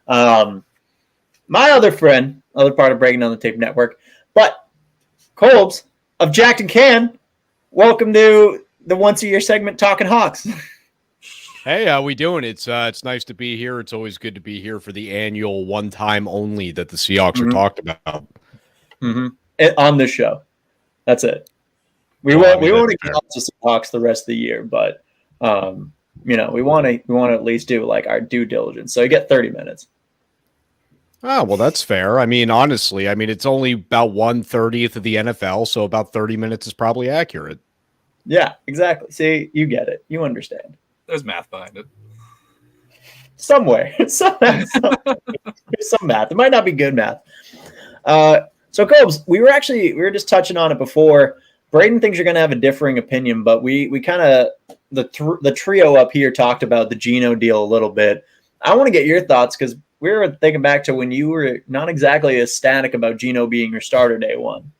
My other friend, other part of Breaking Down the Tape Network, but Colbs of Jacked and Can, welcome to the once a year segment Talking Hawks. Hey, how we doing? It's nice to be here. It's always good to be here for the annual one time only that the Seahawks are talked about. On this show. That's it. We won't acknowledge the Seahawks the rest of the year, but we want to at least do like our due diligence. So you get 30 minutes. Oh, well, that's fair. I mean, honestly, it's only about 1/30 of the NFL, so about 30 minutes is probably accurate. Yeah, exactly. See, you get it. You understand. There's math behind it. Somewhere. There's some math. It might not be good math. So, Cobes, we were just touching on it before. Brayden thinks you're going to have a differing opinion, but we kind of, the trio up here talked about the Geno deal a little bit. I want to get your thoughts because we were thinking back to when you were not exactly ecstatic about Geno being your starter day one.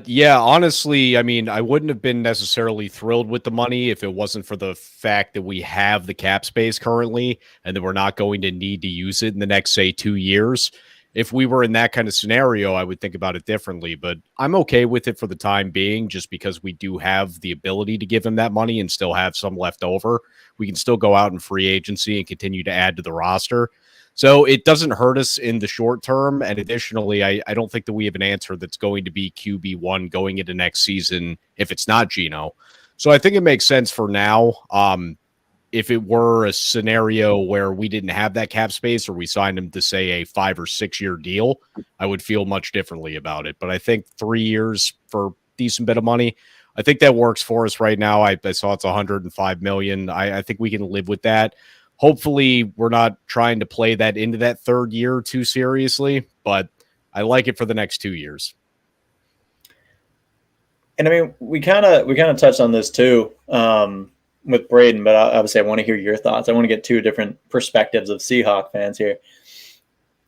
Yeah, honestly, I wouldn't have been necessarily thrilled with the money if it wasn't for the fact that we have the cap space currently and that we're not going to need to use it in the next, say, 2 years. If we were in that kind of scenario, I would think about it differently, but I'm okay with it for the time being, just because we do have the ability to give him that money and still have some left over. We can still go out in free agency and continue to add to the roster. So it doesn't hurt us in the short term. And additionally, I don't think that we have an answer that's going to be QB1 going into next season if it's not Geno. So I think it makes sense for now. If it were a scenario where we didn't have that cap space or we signed him to, say, a 5 or 6 year deal, I would feel much differently about it. But I think 3 years for a decent bit of money, I think that works for us right now. I saw it's $105 million. I think we can live with that. Hopefully we're not trying to play that into that third year too seriously, but I like it for the next 2 years. And we kind of touched on this too. With Brayden, but obviously I want to hear your thoughts. I want to get 2 different perspectives of Seahawk fans here.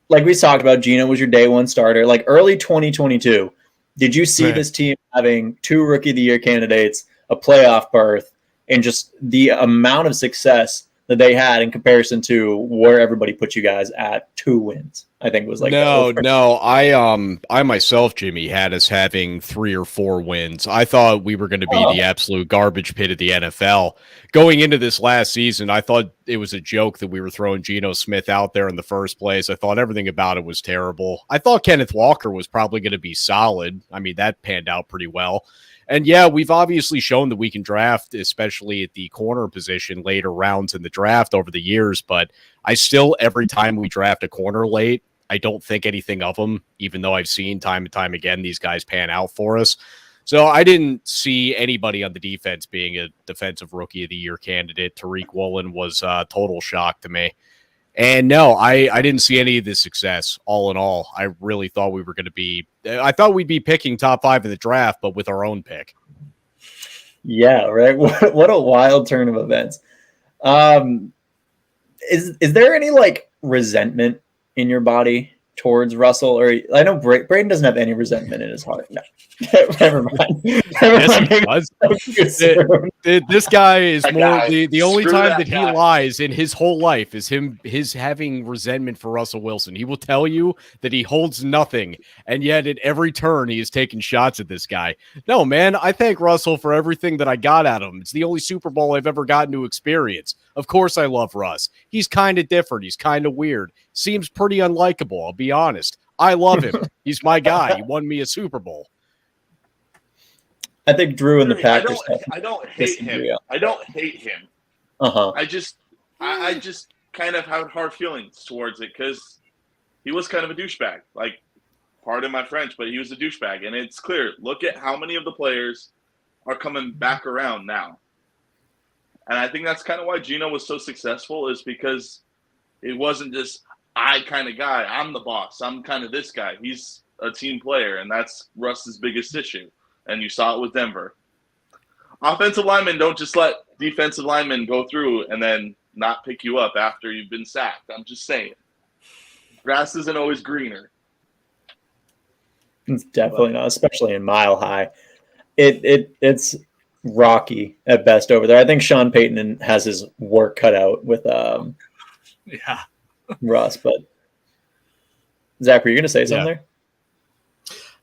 Like we talked about, Geno was your day one starter. Like early 2022, did you see this team having 2 Rookie of the Year candidates, a playoff berth, and just the amount of success that they had in comparison to where everybody put you guys at 2 wins? I think was like no. I myself, Jimmy, had us having 3 or 4 wins. I thought we were going to be the absolute garbage pit of the NFL. Going into this last season, I thought it was a joke that we were throwing Geno Smith out there in the first place. I thought everything about it was terrible. I thought Kenneth Walker was probably going to be solid. I mean, that panned out pretty well. And yeah, we've obviously shown that we can draft, especially at the corner position, later rounds in the draft over the years. But I still, every time we draft a corner late, I don't think anything of them, even though I've seen time and time again these guys pan out for us. So I didn't see anybody on the defense being a defensive rookie of the year candidate. Tariq Woolen was a total shock to me. And no, I didn't see any of this success all in all. I really thought we were going to be – I thought we'd be picking top 5 in the draft, but with our own pick. Yeah, right. What a wild turn of events. Is there any like resentment in your body towards Russell? Or I know Brayden doesn't have any resentment in his heart. No. Never mind. Yes, he does. This guy is the only time that he lies in his whole life is his having resentment for Russell Wilson. He will tell you that he holds nothing, and yet at every turn he is taking shots at this guy. No, man, I thank Russell for everything that I got out of him. It's the only Super Bowl I've ever gotten to experience. Of course I love Russ. He's kind of different. He's kind of weird. Seems pretty unlikable, I'll be honest. I love him. He's my guy. He won me a Super Bowl. I think Drew and the Packers. I don't hate him. I don't hate him. I just kind of had hard feelings towards it because he was kind of a douchebag. Like, pardon my French, but he was a douchebag, and it's clear. Look at how many of the players are coming back around now, and I think that's kind of why Geno was so successful, is because it wasn't just I kind of guy. I'm the boss. I'm kind of this guy. He's a team player, and that's Russ's biggest issue. And you saw it with Denver. Offensive linemen don't just let defensive linemen go through and then not pick you up after you've been sacked. I'm just saying. Grass isn't always greener. It's definitely not, especially in Mile High. It's rocky at best over there. I think Sean Payton has his work cut out with Russ. But Zach, were you going to say something there?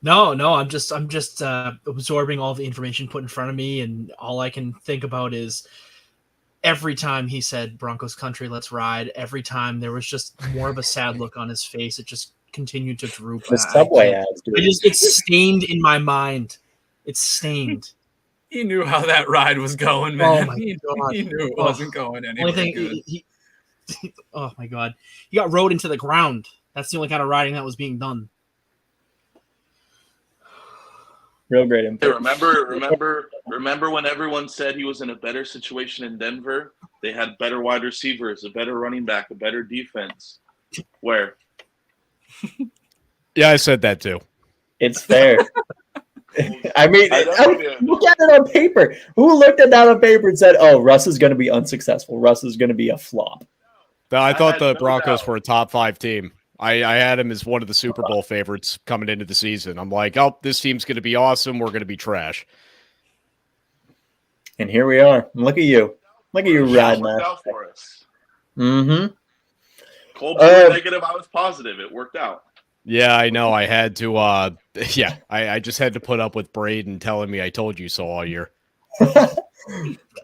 No, I'm just absorbing all the information put in front of me, and all I can think about is every time he said Broncos country, let's ride, every time there was just more of a sad look on his face. It just continued to droop. The Subway ads, dude. It's stained in my mind. It's stained. He knew how that ride was going, man. Oh my God. He knew it wasn't going anywhere good. Oh my God. He got rode into the ground. That's the only kind of riding that was being done. Real great input. Hey, remember when everyone said he was in a better situation in Denver? They had better wide receivers, a better running back, a better defense. Where? Yeah, I said that too. It's fair. I mean, look at it on paper. Who looked at that on paper and said, "Oh, Russ is going to be unsuccessful. Russ is going to be a flop"? I thought the Broncos were a top 5 team. I had him as one of the Super Bowl favorites coming into the season. I'm like, oh, this team's going to be awesome. We're going to be trash. And here we are. Look at you. Look at you riding that. Out for us. Mm-hmm. Colby was negative. I was positive. It worked out. Yeah, I know. I had to. I just had to put up with Brayden telling me I told you so all year.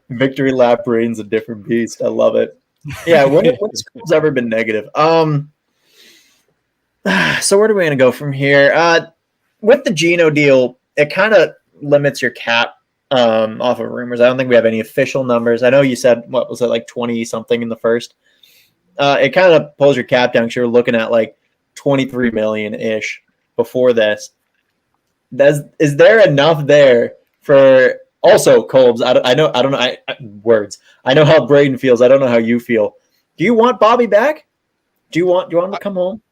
Victory lap Brayden's a different beast. I love it. Yeah, when's ever been negative? So where do we want to go from here? With the Geno deal, it kind of limits your cap off of rumors. I don't think we have any official numbers. I know you said, what was it, like 20-something in the first? It kind of pulls your cap down because you're looking at like 23 million-ish before this. Is there enough there for also Colbs? I don't know words. I know how Brayden feels. I don't know how you feel. Do you want Bobby back? Do you want him to come home?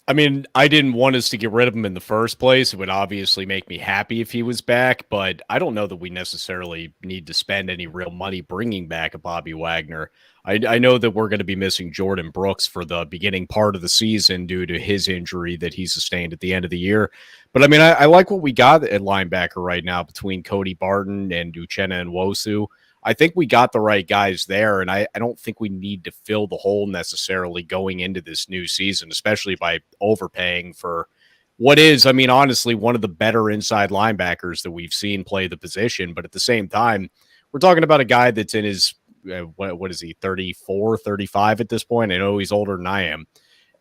I mean, I didn't want us to get rid of him in the first place. It would obviously make me happy if he was back, but I don't know that we necessarily need to spend any real money bringing back a Bobby Wagner. I know that we're going to be missing Jordan Brooks for the beginning part of the season due to his injury that he sustained at the end of the year. But I mean, I like what we got at linebacker right now between Cody Barton and Uchenna Nwosu. I think we got the right guys there, and I don't think we need to fill the hole necessarily going into this new season, especially by overpaying for what is, I mean, honestly, one of the better inside linebackers that we've seen play the position. But at the same time, we're talking about a guy that's in his, what is he, 34, 35 at this point? I know he's older than I am.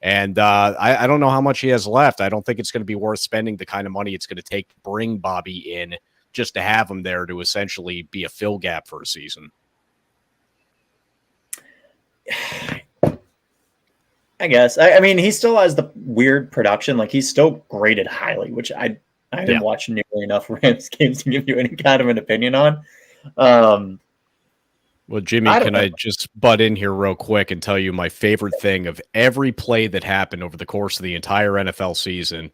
And I don't know how much he has left. I don't think it's going to be worth spending the kind of money it's going to take to bring Bobby in just to have him there to essentially be a fill gap for a season. I guess. I mean, he still has the weird production. Like, he's still graded highly, which I haven't watched nearly enough Rams games to give you any kind of an opinion on. Well, Jimmy, can I just butt in here real quick and tell you my favorite thing of every play that happened over the course of the entire NFL season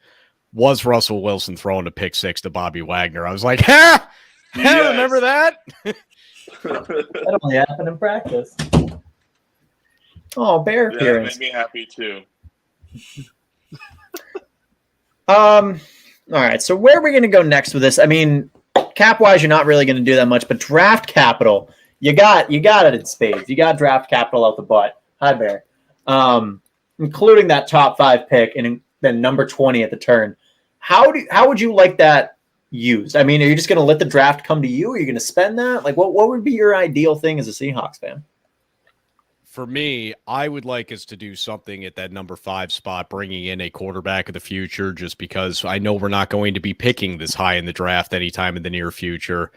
was Russell Wilson throwing a pick six to Bobby Wagner. I was like, ha! Yes. Remember that? That only happened in practice. Oh, bear appearance. That made me happy too. All right, so where are we going to go next with this? I mean, cap-wise, you're not really going to do that much, but draft capital, you got it in spades. You got draft capital out the butt. Hi, Bear. Including that top 5 pick and then number 20 at the turn. How would you like that used? I mean, are you just going to let the draft come to you? Are you going to spend that? Like, what would be your ideal thing as a Seahawks fan? For me, I would like us to do something at that number 5 spot, bringing in a quarterback of the future, just because I know we're not going to be picking this high in the draft anytime in the near future,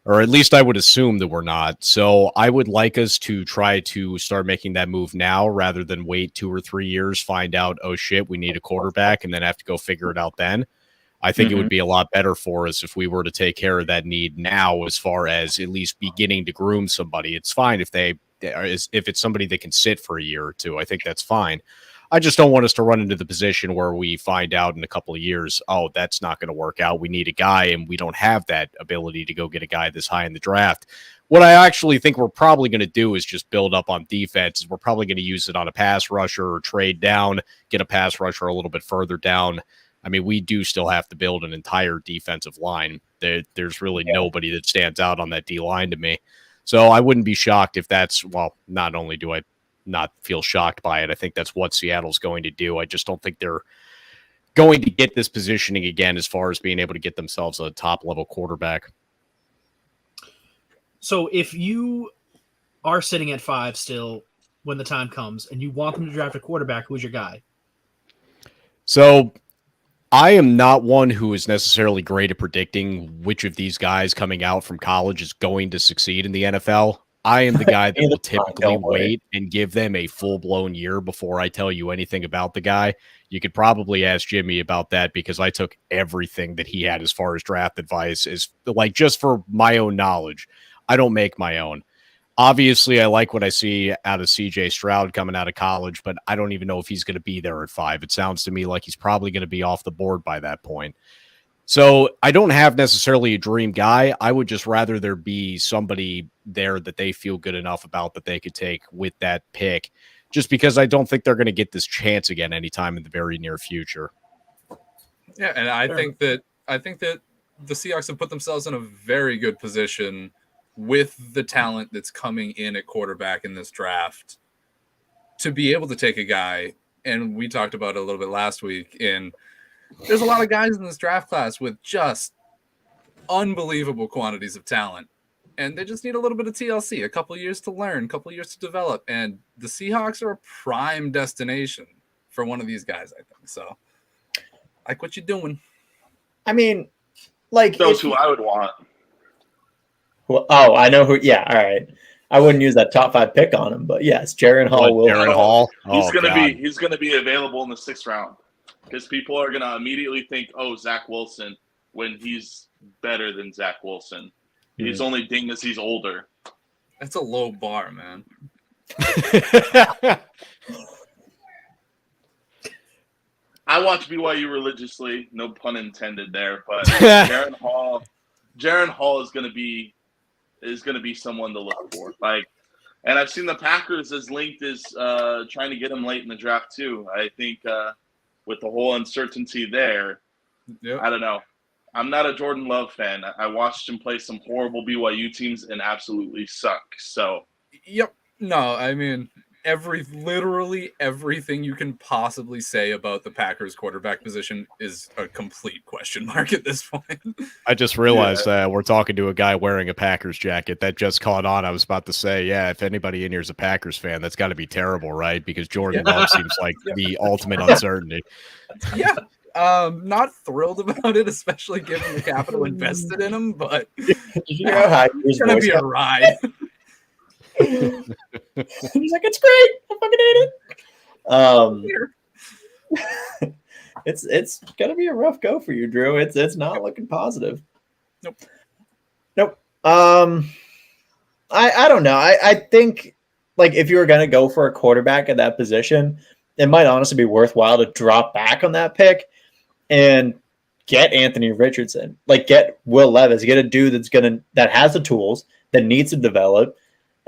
or at least I would assume that we're not. So I would like us to try to start making that move now rather than wait 2 or 3 years, find out, oh shit, we need a quarterback, and then have to go figure it out then. I think it would be a lot better for us if we were to take care of that need now, as far as at least beginning to groom somebody. It's fine if it's somebody that can sit for a year or two. I think that's fine. I just don't want us to run into the position where we find out in a couple of years, oh, that's not going to work out. We need a guy, and we don't have that ability to go get a guy this high in the draft. What I actually think we're probably going to do is just build up on defense. We're probably going to use it on a pass rusher or trade down, get a pass rusher a little bit further down. I mean, we do still have to build an entire defensive line. There's really nobody that stands out on that D line to me. So I wouldn't be shocked if that's, well, not only do I not feel shocked by it, I think that's what Seattle's going to do. I just don't think they're going to get this positioning again as far as being able to get themselves a top-level quarterback. So if you are sitting at 5 still when the time comes and you want them to draft a quarterback, who's your guy? So I am not one who is necessarily great at predicting which of these guys coming out from college is going to succeed in the NFL. I am the guy that will typically wait and give them a full-blown year before I tell you anything about the guy. You could probably ask Jimmy about that, because I took everything that he had as far as draft advice, is like just for my own knowledge. I don't make my own. Obviously, I like what I see out of CJ Stroud coming out of college, but I don't even know if he's going to be there at 5. It sounds to me like he's probably going to be off the board by that point. So I don't have necessarily a dream guy. I would just rather there be somebody there that they feel good enough about that they could take with that pick, just because I don't think they're going to get this chance again anytime in the very near future. Yeah, and I think that the Seahawks have put themselves in a very good position with the talent that's coming in at quarterback in this draft to be able to take a guy. And we talked about it a little bit last week, and there's a lot of guys in this draft class with just unbelievable quantities of talent, and they just need a little bit of TLC, a couple of years to learn, a couple of years to develop. And the Seahawks are a prime destination for one of these guys, I think. So like what you're doing. I mean, like those who I would want. Well, oh, I know who. Yeah, all right. I wouldn't use that top 5 pick on him, but yes, Jaren Hall will. Jaren Hall. He's going to be available in the 6th round, because people are going to immediately think, oh, Zach Wilson, when he's better than Zach Wilson. He's only ding as he's older. That's a low bar, man. I watch BYU religiously, no pun intended there, but Jaren Hall is going to be someone to look for. Like, and I've seen the Packers as linked as trying to get him late in the draft too. I think with the whole uncertainty there, I don't know. I'm not a Jordan Love fan. I watched him play some horrible BYU teams and absolutely suck. So, yep. No, I mean, literally everything you can possibly say about the Packers quarterback position is a complete question mark at this point. I just realized that we're talking to a guy wearing a Packers jacket. That just caught on. I was about to say, yeah, if anybody in here is a Packers fan, that's got to be terrible, right? Because Jordan Love seems like the ultimate uncertainty. Yeah. Not thrilled about it, especially given the capital invested in him, but it's going to be a ride. He's like, it's great. I fucking hate it. It's gonna be a rough go for you, Drew. It's not looking positive. Nope. I don't know. I think like if you were gonna go for a quarterback at that position, it might honestly be worthwhile to drop back on that pick and get Anthony Richardson. Like get Will Levis, get a dude that has the tools, that needs to develop.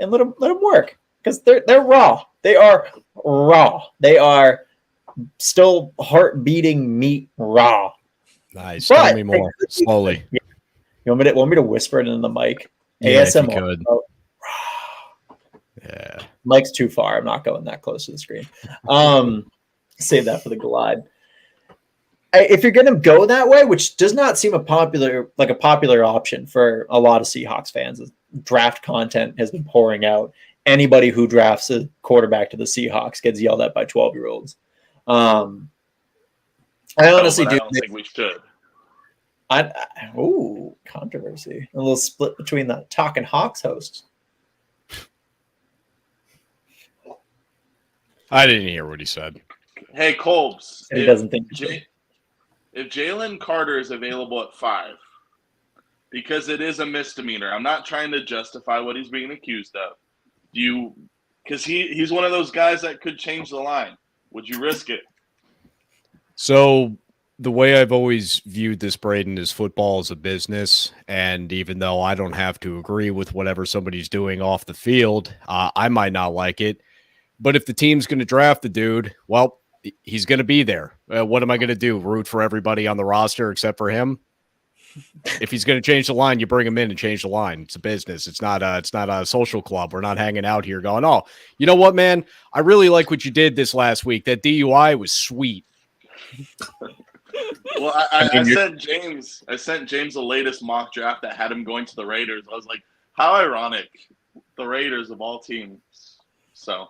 And let them work because they're raw. They are raw. They are still heart beating meat raw. Nice. Tell me more slowly. Yeah. You want me to whisper it into the mic? Yeah, ASMR. if you could. Yeah. Mic's too far. I'm not going that close to the screen. Save that for the glide. If you're going to go that way, which does not seem a popular option for a lot of Seahawks fans, draft content has been pouring out. Anybody who drafts a quarterback to the Seahawks gets yelled at by 12-year-olds. I honestly I don't think we should. Controversy. A little split between the Talking Hawks hosts. I didn't hear what he said. Hey, Colbs. He doesn't think if Jalen Carter is available at 5, because it is a misdemeanor. I'm not trying to justify what he's being accused of. Because he's one of those guys that could change the line. Would you risk it? So the way I've always viewed this, Brayden, is football is a business. And even though I don't have to agree with whatever somebody's doing off the field, I might not like it. But if the team's going to draft the dude, well, he's going to be there. What am I going to do? Root for everybody on the roster except for him? If he's going to change the line, you bring him in and change the line. It's a business. It's not a social club. We're not hanging out here going, oh, you know what, man? I really like what you did this last week. That DUI was sweet. Well, I sent James the latest mock draft that had him going to the Raiders. I was like, how ironic. The Raiders of all teams. So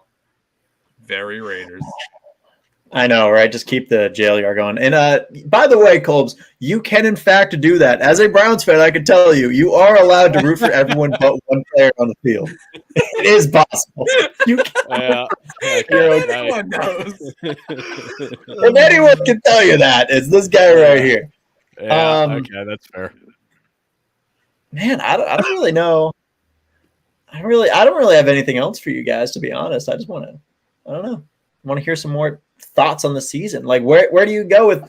very Raiders. I know, right? Just keep the jail yard going. And by the way, Colbs, you can in fact do that. As a Browns fan, I can tell you, you are allowed to root for everyone but one player on the field. It is possible. You can. Everyone knows. If anyone can tell you that, it's this guy right here. Yeah, okay, that's fair. Man, I don't really know. I don't really have anything else for you guys, to be honest. I just want to hear some more thoughts on the season. Like, where do you go with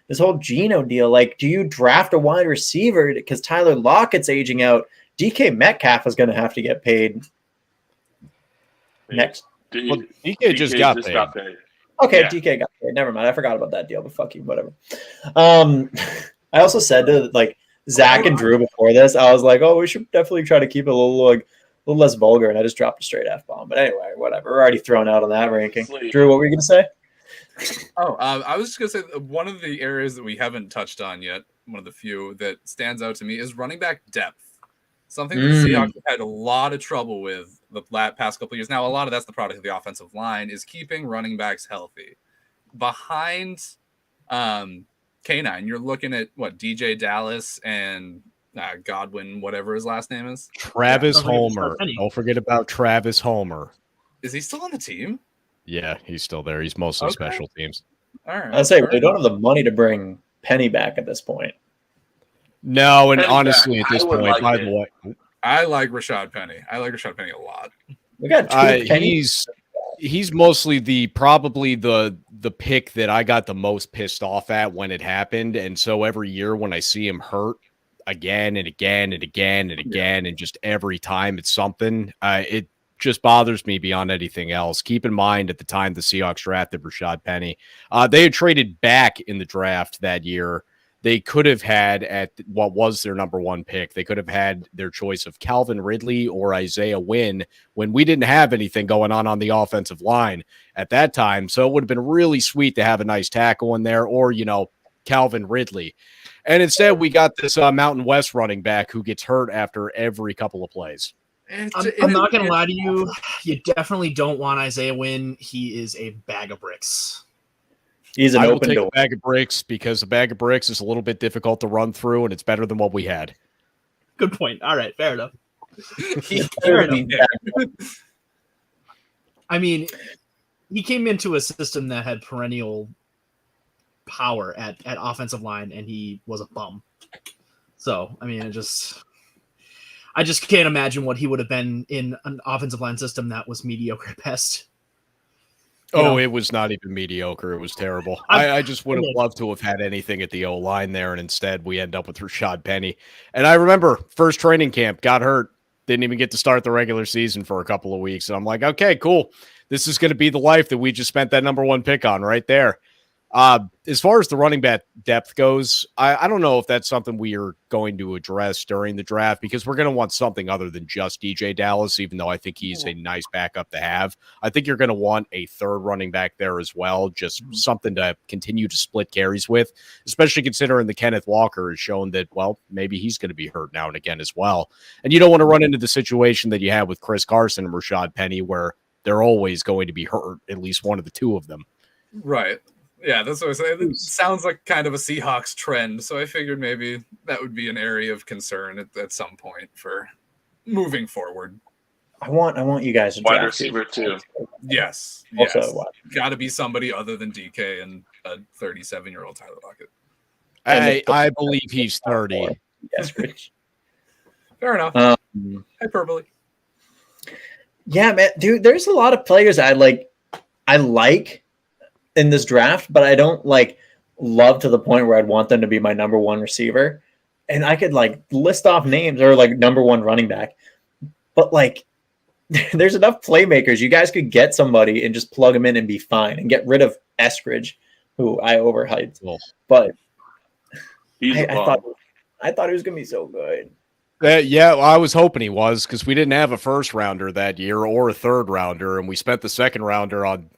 this whole Geno deal? Like, do you draft a wide receiver because Tyler Lockett's aging out? DK Metcalf is going to have to get paid next. DK just got paid. Okay, yeah. DK got paid. Never mind. I forgot about that deal, but fuck you, whatever. I also said to like Zack and Drew before this, I was like, oh, we should definitely try to keep it a little less vulgar, and I just dropped a straight F-bomb. But anyway, whatever. We're already thrown out on that ranking. Drew, what were you going to say? Oh, I was just going to say one of the areas that we haven't touched on yet, one of the few that stands out to me, is running back depth. Something that the Seahawks have had a lot of trouble with the past couple of years. Now, a lot of that's the product of the offensive line, is keeping running backs healthy. Behind K9, you're looking at, DJ Dallas and Godwin, whatever his last name is. Travis Homer. Don't forget about Travis Homer. Is he still on the team? Yeah, he's still there. He's mostly special teams. All right. I'd say they don't have the money to bring Penny back at this point. No, and honestly, at this point, by the way, I like Rashad Penny. I like Rashad Penny a lot. We got two Pennies. He's mostly probably the pick that I got the most pissed off at when it happened. And so every year when I see him hurt again and again and again and again, and just every time it's something, it just bothers me beyond anything else. Keep in mind, at the time the Seahawks drafted Rashad Penny, they had traded back in the draft that year they could have had at what was their number one pick. They could have had their choice of Calvin Ridley or Isaiah Wynn when we didn't have anything going on the offensive line at that time. So it would have been really sweet to have a nice tackle in there, or, Calvin Ridley. And instead we got this Mountain West running back who gets hurt after every couple of plays. I'm not going to lie to you. You definitely don't want Isaiah Wynn. He is a bag of bricks. He's an open door. A bag of bricks because a bag of bricks is a little bit difficult to run through, and it's better than what we had. Good point. All right, fair enough. Fair enough. I mean, he came into a system that had perennial power at offensive line, and he was a bum. So, I mean, I just can't imagine what he would have been in an offensive line system that was mediocre at best. It was not even mediocre. It was terrible. I just would have loved to have had anything at the O-line there, and instead we end up with Rashad Penny. And I remember first training camp, got hurt, didn't even get to start the regular season for a couple of weeks. And I'm like, okay, cool. This is going to be the life that we just spent that number one pick on right there. As far as the running back depth goes, I don't know if that's something we are going to address during the draft, because we're going to want something other than just DJ Dallas, even though I think he's a nice backup to have. I think you're going to want a third running back there as well, just something to continue to split carries with, especially considering the Kenneth Walker has shown that, well, maybe he's going to be hurt now and again as well. And you don't want to run into the situation that you had with Chris Carson and Rashad Penny, where they're always going to be hurt, at least one of the two of them. Right. Yeah, that's what I was saying. It sounds like kind of a Seahawks trend, so I figured maybe that would be an area of concern at some point for moving forward. I want you guys to wide receiver too. Yes. Also, got to be somebody other than DK and a 37-year-old Tyler Lockett. I believe he's 30. Yes, Rich. Fair enough. Hyperbole. Yeah, man, dude. There's a lot of players I like in this draft, but I don't love to the point where I'd want them to be my number one receiver. And I could list off names or number one running back, but there's enough playmakers. You guys could get somebody and just plug them in and be fine, and get rid of Eskridge, who I overhyped. But I thought he was gonna be so good. Yeah, I was hoping he was, because we didn't have a first rounder that year or a third rounder, and we spent the second rounder on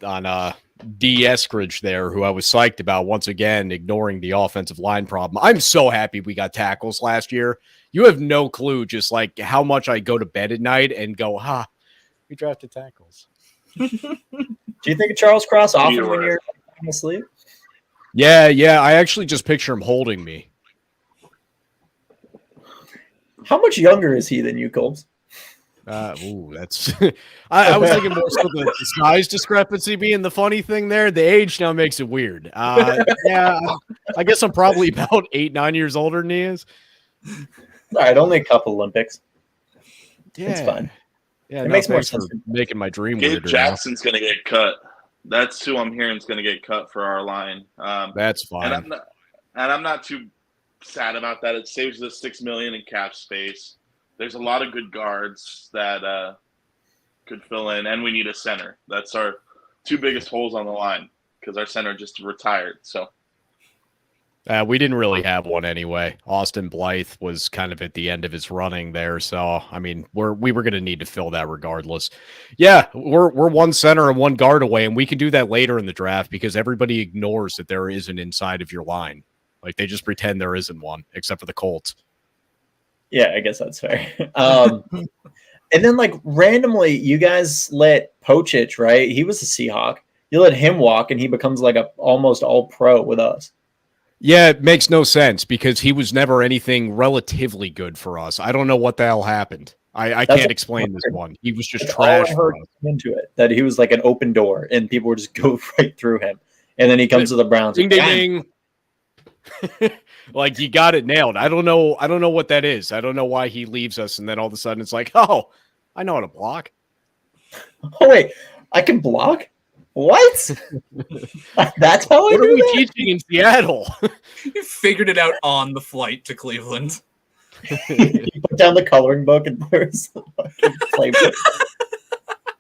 D. Eskridge there, who I was psyched about, once again, ignoring the offensive line problem. I'm so happy we got tackles last year. You have no clue just how much I go to bed at night and go, we drafted tackles. Do you think of Charles Cross often when you're asleep? Yeah. I actually just picture him holding me. How much younger is he than you, Colbs? That's. I was thinking more so the size discrepancy being the funny thing there. The age now makes it weird. Yeah, I guess I'm probably about 8-9 years older than he is. All right, only a couple Olympics. Yeah, it's fine. Yeah, it makes more sense. Making my dream Gabe weirder. Jackson's going to get cut. That's who I'm hearing is going to get cut for our line. That's fine. And I'm not too sad about that. It saves us $6 million in cap space. There's a lot of good guards that could fill in, and we need a center. That's our two biggest holes on the line, because our center just retired. So we didn't really have one anyway. Austin Blythe was kind of at the end of his running there, so I mean, we were going to need to fill that regardless. Yeah, we're one center and one guard away, and we can do that later in the draft, because everybody ignores that there is an inside of your line. They just pretend there isn't one, except for the Colts. Yeah, I guess that's fair. And then randomly, you guys let Pochich, right? He was a Seahawk. You let him walk, and he becomes a almost all pro with us. Yeah, it makes no sense, because he was never anything relatively good for us. I don't know what the hell happened. I can't explain this one. He was just trash. I heard into it that he was an open door, and people would just go right through him. And then he comes to the Browns. Ding, ding, ding. You got it nailed. I don't know what that is. I don't know why he leaves us, and then all of a sudden it's oh, I know how to block. Oh wait, I can block? What? That's how What are we teaching in Seattle? You figured it out on the flight to Cleveland. You put down the coloring book and there's the fucking playbook.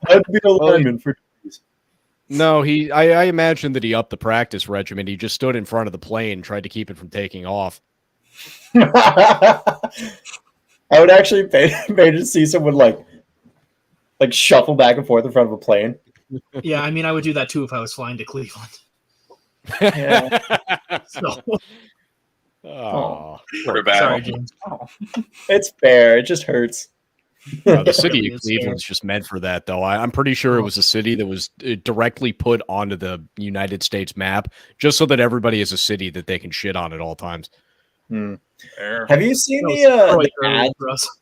I'd be a lineman for days. No, I imagine that he upped the practice regimen. He just stood in front of the plane, tried to keep it from taking off. I would actually pay to see someone like shuffle back and forth in front of a plane. Yeah, I mean, I would do that too if I was flying to Cleveland. Yeah. So, Oh, sorry, James. It's fair. It just hurts. the city Really of is Cleveland's just meant for that, though. I'm pretty sure it was a city that was directly put onto the United States map, just so that everybody is a city that they can shit on at all times. Have you seen That was the Detroit earlier ads? for us.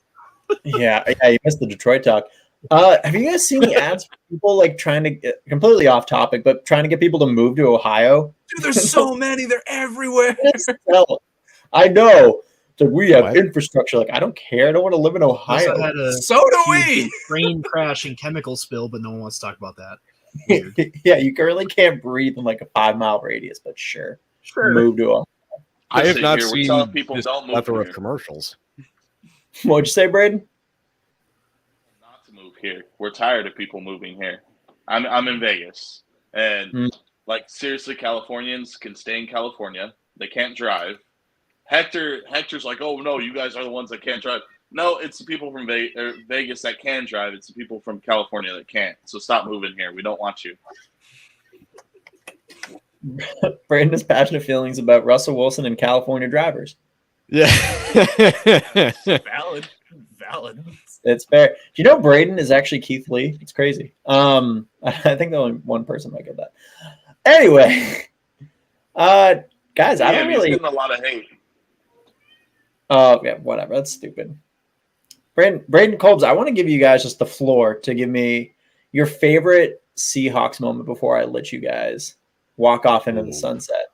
Yeah, you missed the Detroit talk. Have you guys seen the ads for people like trying to get completely off topic, but trying to get people to move to Ohio? Dude, there's so many. They're everywhere. I know. So we have infrastructure. Like, I don't care. I don't want to live in Ohio. Also had a So do we. train crash and chemical spill, but no one wants to talk about that. Weird. Yeah, you currently can't breathe in like a 5-mile radius, but sure. Sure. Move to Ohio. I have not We're seen telling people this don't move plethora of here. commercials. What'd you say, Brayden? Not to move here. We're tired of people moving here. I'm in Vegas, and like seriously, Californians can stay in California. They can't drive. Hector's like, oh no, you guys are the ones that can't drive. No, it's the people from Vegas that can drive. It's the people from California that can't. So stop moving here. We don't want you. Brayden's passionate feelings about Russell Wilson and California drivers. Yeah. Valid. It's fair. Do you know Brayden is actually Keith Lee? It's crazy. I think only one person might get that. Anyway, guys, I don't really. He's getting a lot of hate. Oh, yeah, whatever. That's stupid. Brayden Kolbs, I want to give you guys just the floor to give me your favorite Seahawks moment before I let you guys walk off into the sunset.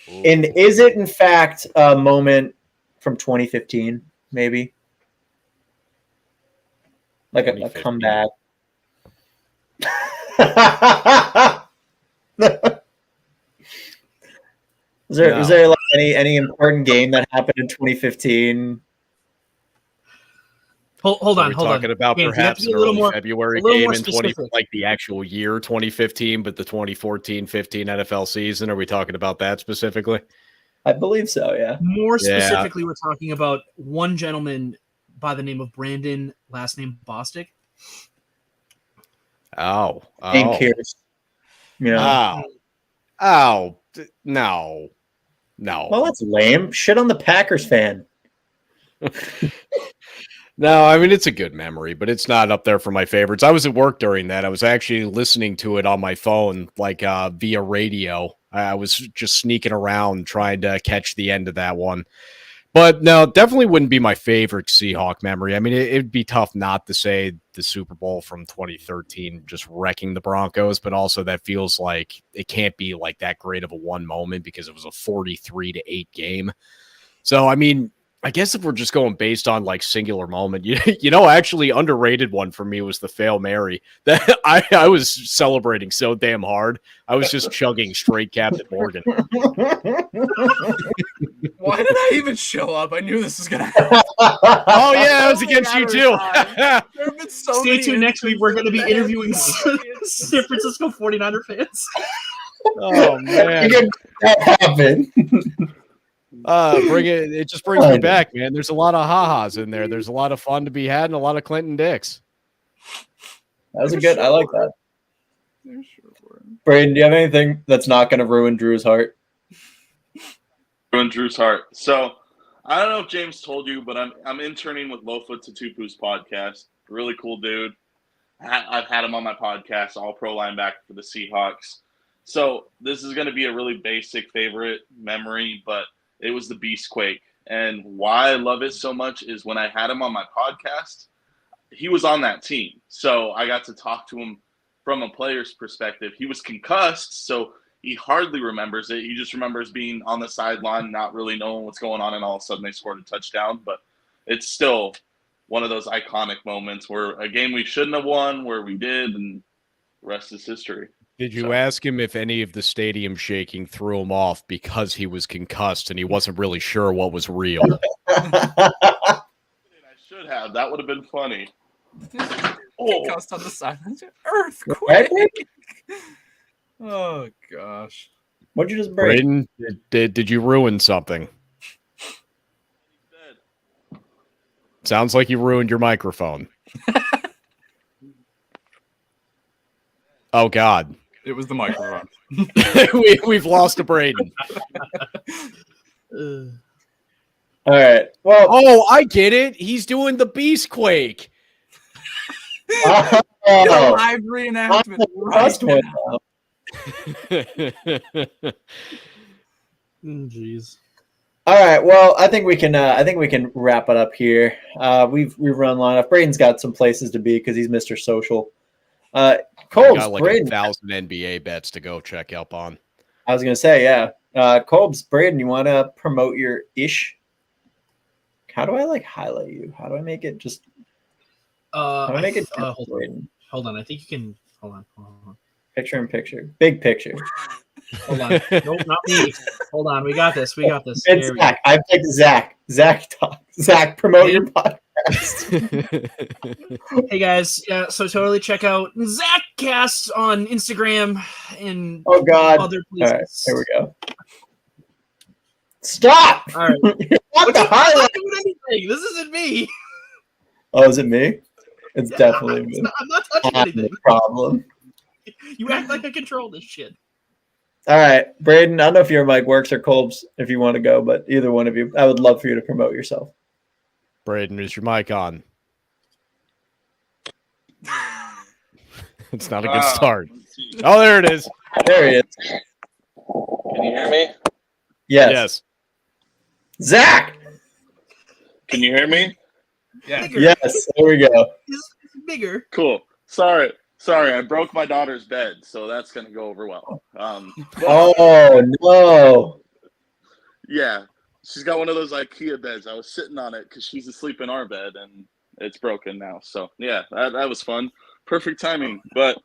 And is it, in fact, a moment from 2015, maybe? Like a comeback. Was there like any important game that happened in 2015? Hold on. Talking about James, perhaps an early February game in 20, like the actual year 2015, but the 2014-15 NFL season. Are we talking about that specifically? I believe so, yeah. More specifically, we're talking about one gentleman by the name of Brandon, last name Bostic. Oh. Name cares. Yeah. Oh. No. Well, that's lame. Shit on the Packers fan. No, I mean, it's a good memory, but it's not up there for my favorites. I was at work during that. I was actually listening to it on my phone, like via radio. I was just sneaking around trying to catch the end of that one. But no, definitely wouldn't be my favorite Seahawk memory. I mean, it'd be tough not to say the Super Bowl from 2013 just wrecking the Broncos, but also that feels like it can't be like that great of a one moment because it was a 43-8 game. So, I mean, I guess if we're just going based on like singular moment, actually underrated one for me was the Fail Mary. That I was celebrating so damn hard. I was just chugging straight Captain Morgan. Why did I even show up? I knew this was gonna happen. Oh yeah, I was against you too. Stay tuned next week. We're going to be interviewing San Francisco 49er fans. Oh man, that happened. It just brings me back, man. There's a lot of ha-has in there. There's a lot of fun to be had and a lot of Clinton Dicks. That was good. I like that. Brayden, do you have anything that's not going to ruin Drew's heart? Ruin Drew's heart. So I don't know if James told you, but I'm interning with Lofoot Tutupu's podcast. Really cool dude. I've had him on my podcast, all pro linebacker for the Seahawks. So this is going to be a really basic favorite memory, but it was the Beast Quake. And why I love it so much is when I had him on my podcast, he was on that team. So I got to talk to him from a player's perspective. He was concussed, so he hardly remembers it. He just remembers being on the sideline, not really knowing what's going on, and all of a sudden they scored a touchdown. But it's still one of those iconic moments where a game we shouldn't have won, where we did, and the rest is history. Did you ask him if any of the stadium shaking threw him off because he was concussed and he wasn't really sure what was real? I should have. That would have been funny. Concussed on the sidelines. Earthquake. Oh gosh. What'd you just break? Brayden, did you ruin something? Sounds like you ruined your microphone. Oh God. It was the microphone. We've lost a Brayden. All right. Well, Oh, I get it. He's doing the Beast Quake. The live reenactment. Trust one. Jeez. All right. Well, I think we can wrap it up here. We've run long enough. Brayden's got some places to be because he's Mr. Social. Colbs, got like Brayden. 1,000 NBA bets to go check up on. I was gonna say, yeah. Colbs, Brayden, you want to promote your ish? How do I highlight you? How do I make it just? How do I make it? Hold on. I think you can. Hold on. Picture in picture. Big picture. Hold on. Nope, not me. Hold on. We got this. It's Zach. I picked Zach. Zach, promote your podcast. Hey guys, yeah. So totally check out ZachCast on Instagram and other places. All right, here we go. Stop! All right. What the highlight? This isn't me. Oh, is it me? It's definitely me. I'm not touching anything. The problem. You act like I control this shit. All right, Brayden, I don't know if your mic works or Colbs if you want to go, but either one of you, I would love for you to promote yourself. Brayden, is your mic on? It's not a good start. Oh, there it is. There he is. Can you hear me? Yes. Zach! Can you hear me? Yeah. Yes, there we go. It's bigger. Cool. Sorry, I broke my daughter's bed, so that's gonna go over well. Oh no! Yeah, she's got one of those IKEA beds. I was sitting on it because she's asleep in our bed, and it's broken now. So yeah, that was fun. Perfect timing. But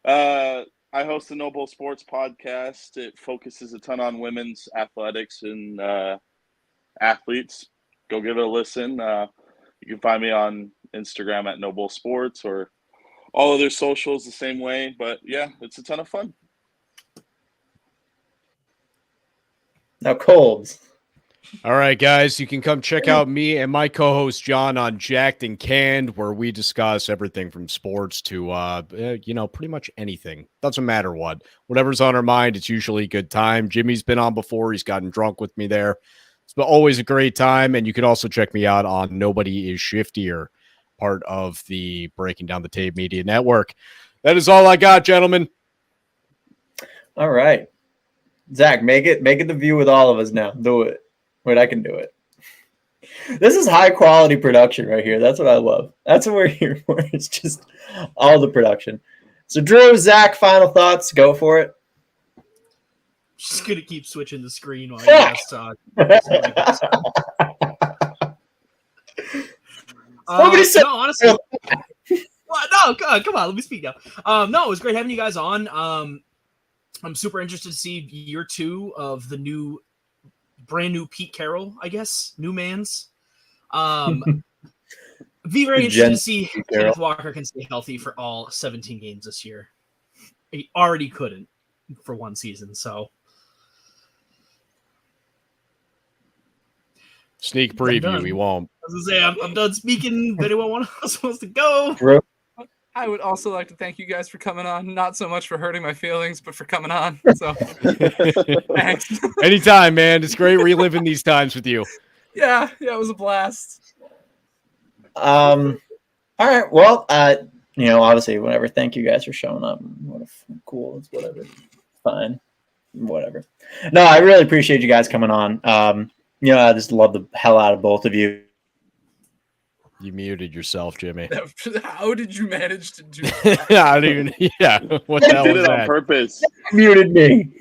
I host the NoBullSports podcast. It focuses a ton on women's athletics and athletes. Go give it a listen. You can find me on Instagram at NoBullSports or all other socials the same way. But yeah, it's a ton of fun. Now, Colbs. All right, guys, you can come check out me and my co-host John on Jacked and Canned, where we discuss everything from sports to, pretty much anything. Doesn't matter what. Whatever's on our mind, it's usually a good time. Jimmy's been on before. He's gotten drunk with me there. It's been always a great time, and you can also check me out on Nobody is Shiftier, part of the Breaking Down the Tape Media Network. That is all I got, gentlemen. All right. Zach, make it the view with all of us now. Do it. Wait, I can do it. This is high quality production right here. That's what I love. That's what we're here for. It's just all the production. So Drew, Zach, final thoughts. Go for it. Just gonna keep switching the screen while you guys talk. Nobody said. No, honestly. Well, no, God, come on, let me speak now. No, it was great having you guys on. I'm super interested to see year 2 of the brand new Pete Carroll, I guess, new man's. Be very interested to see if Kenneth Walker can stay healthy for all 17 games this year. He already couldn't for one season, so. Sneak preview, we won't. I was gonna say, I'm done speaking. If anyone else wants to go. Drew? I would also like to thank you guys for coming on. Not so much for hurting my feelings, but for coming on. So, thanks. Anytime, man. It's great reliving these times with you. Yeah, it was a blast. All right. Well, obviously, whatever. Thank you guys for showing up. What cool. It's whatever. Fine. Whatever. No, I really appreciate you guys coming on. I just love the hell out of both of you. You muted yourself, Jimmy. How did you manage to do that? I don't even. Yeah. What the hell did was it that? on purpose. Muted me.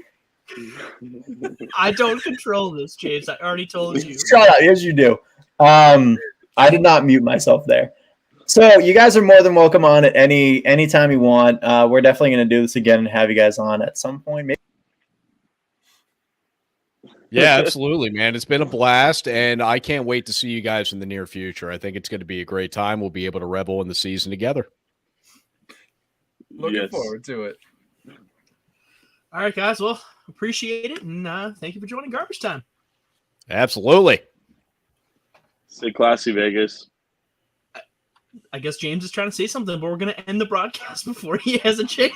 I don't control this, James. I already told you. Shut up. Yes, you do. I did not mute myself there. So you guys are more than welcome on at any time you want. We're definitely going to do this again and have you guys on at some point. Maybe. Yeah, absolutely, man. It's been a blast, and I can't wait to see you guys in the near future. I think it's going to be a great time. We'll be able to revel in the season together. Looking forward to it. All right, guys. Well, appreciate it, and thank you for joining Garbage Time. Absolutely. Stay classy, Vegas. I guess James is trying to say something, but we're going to end the broadcast before he has a chance.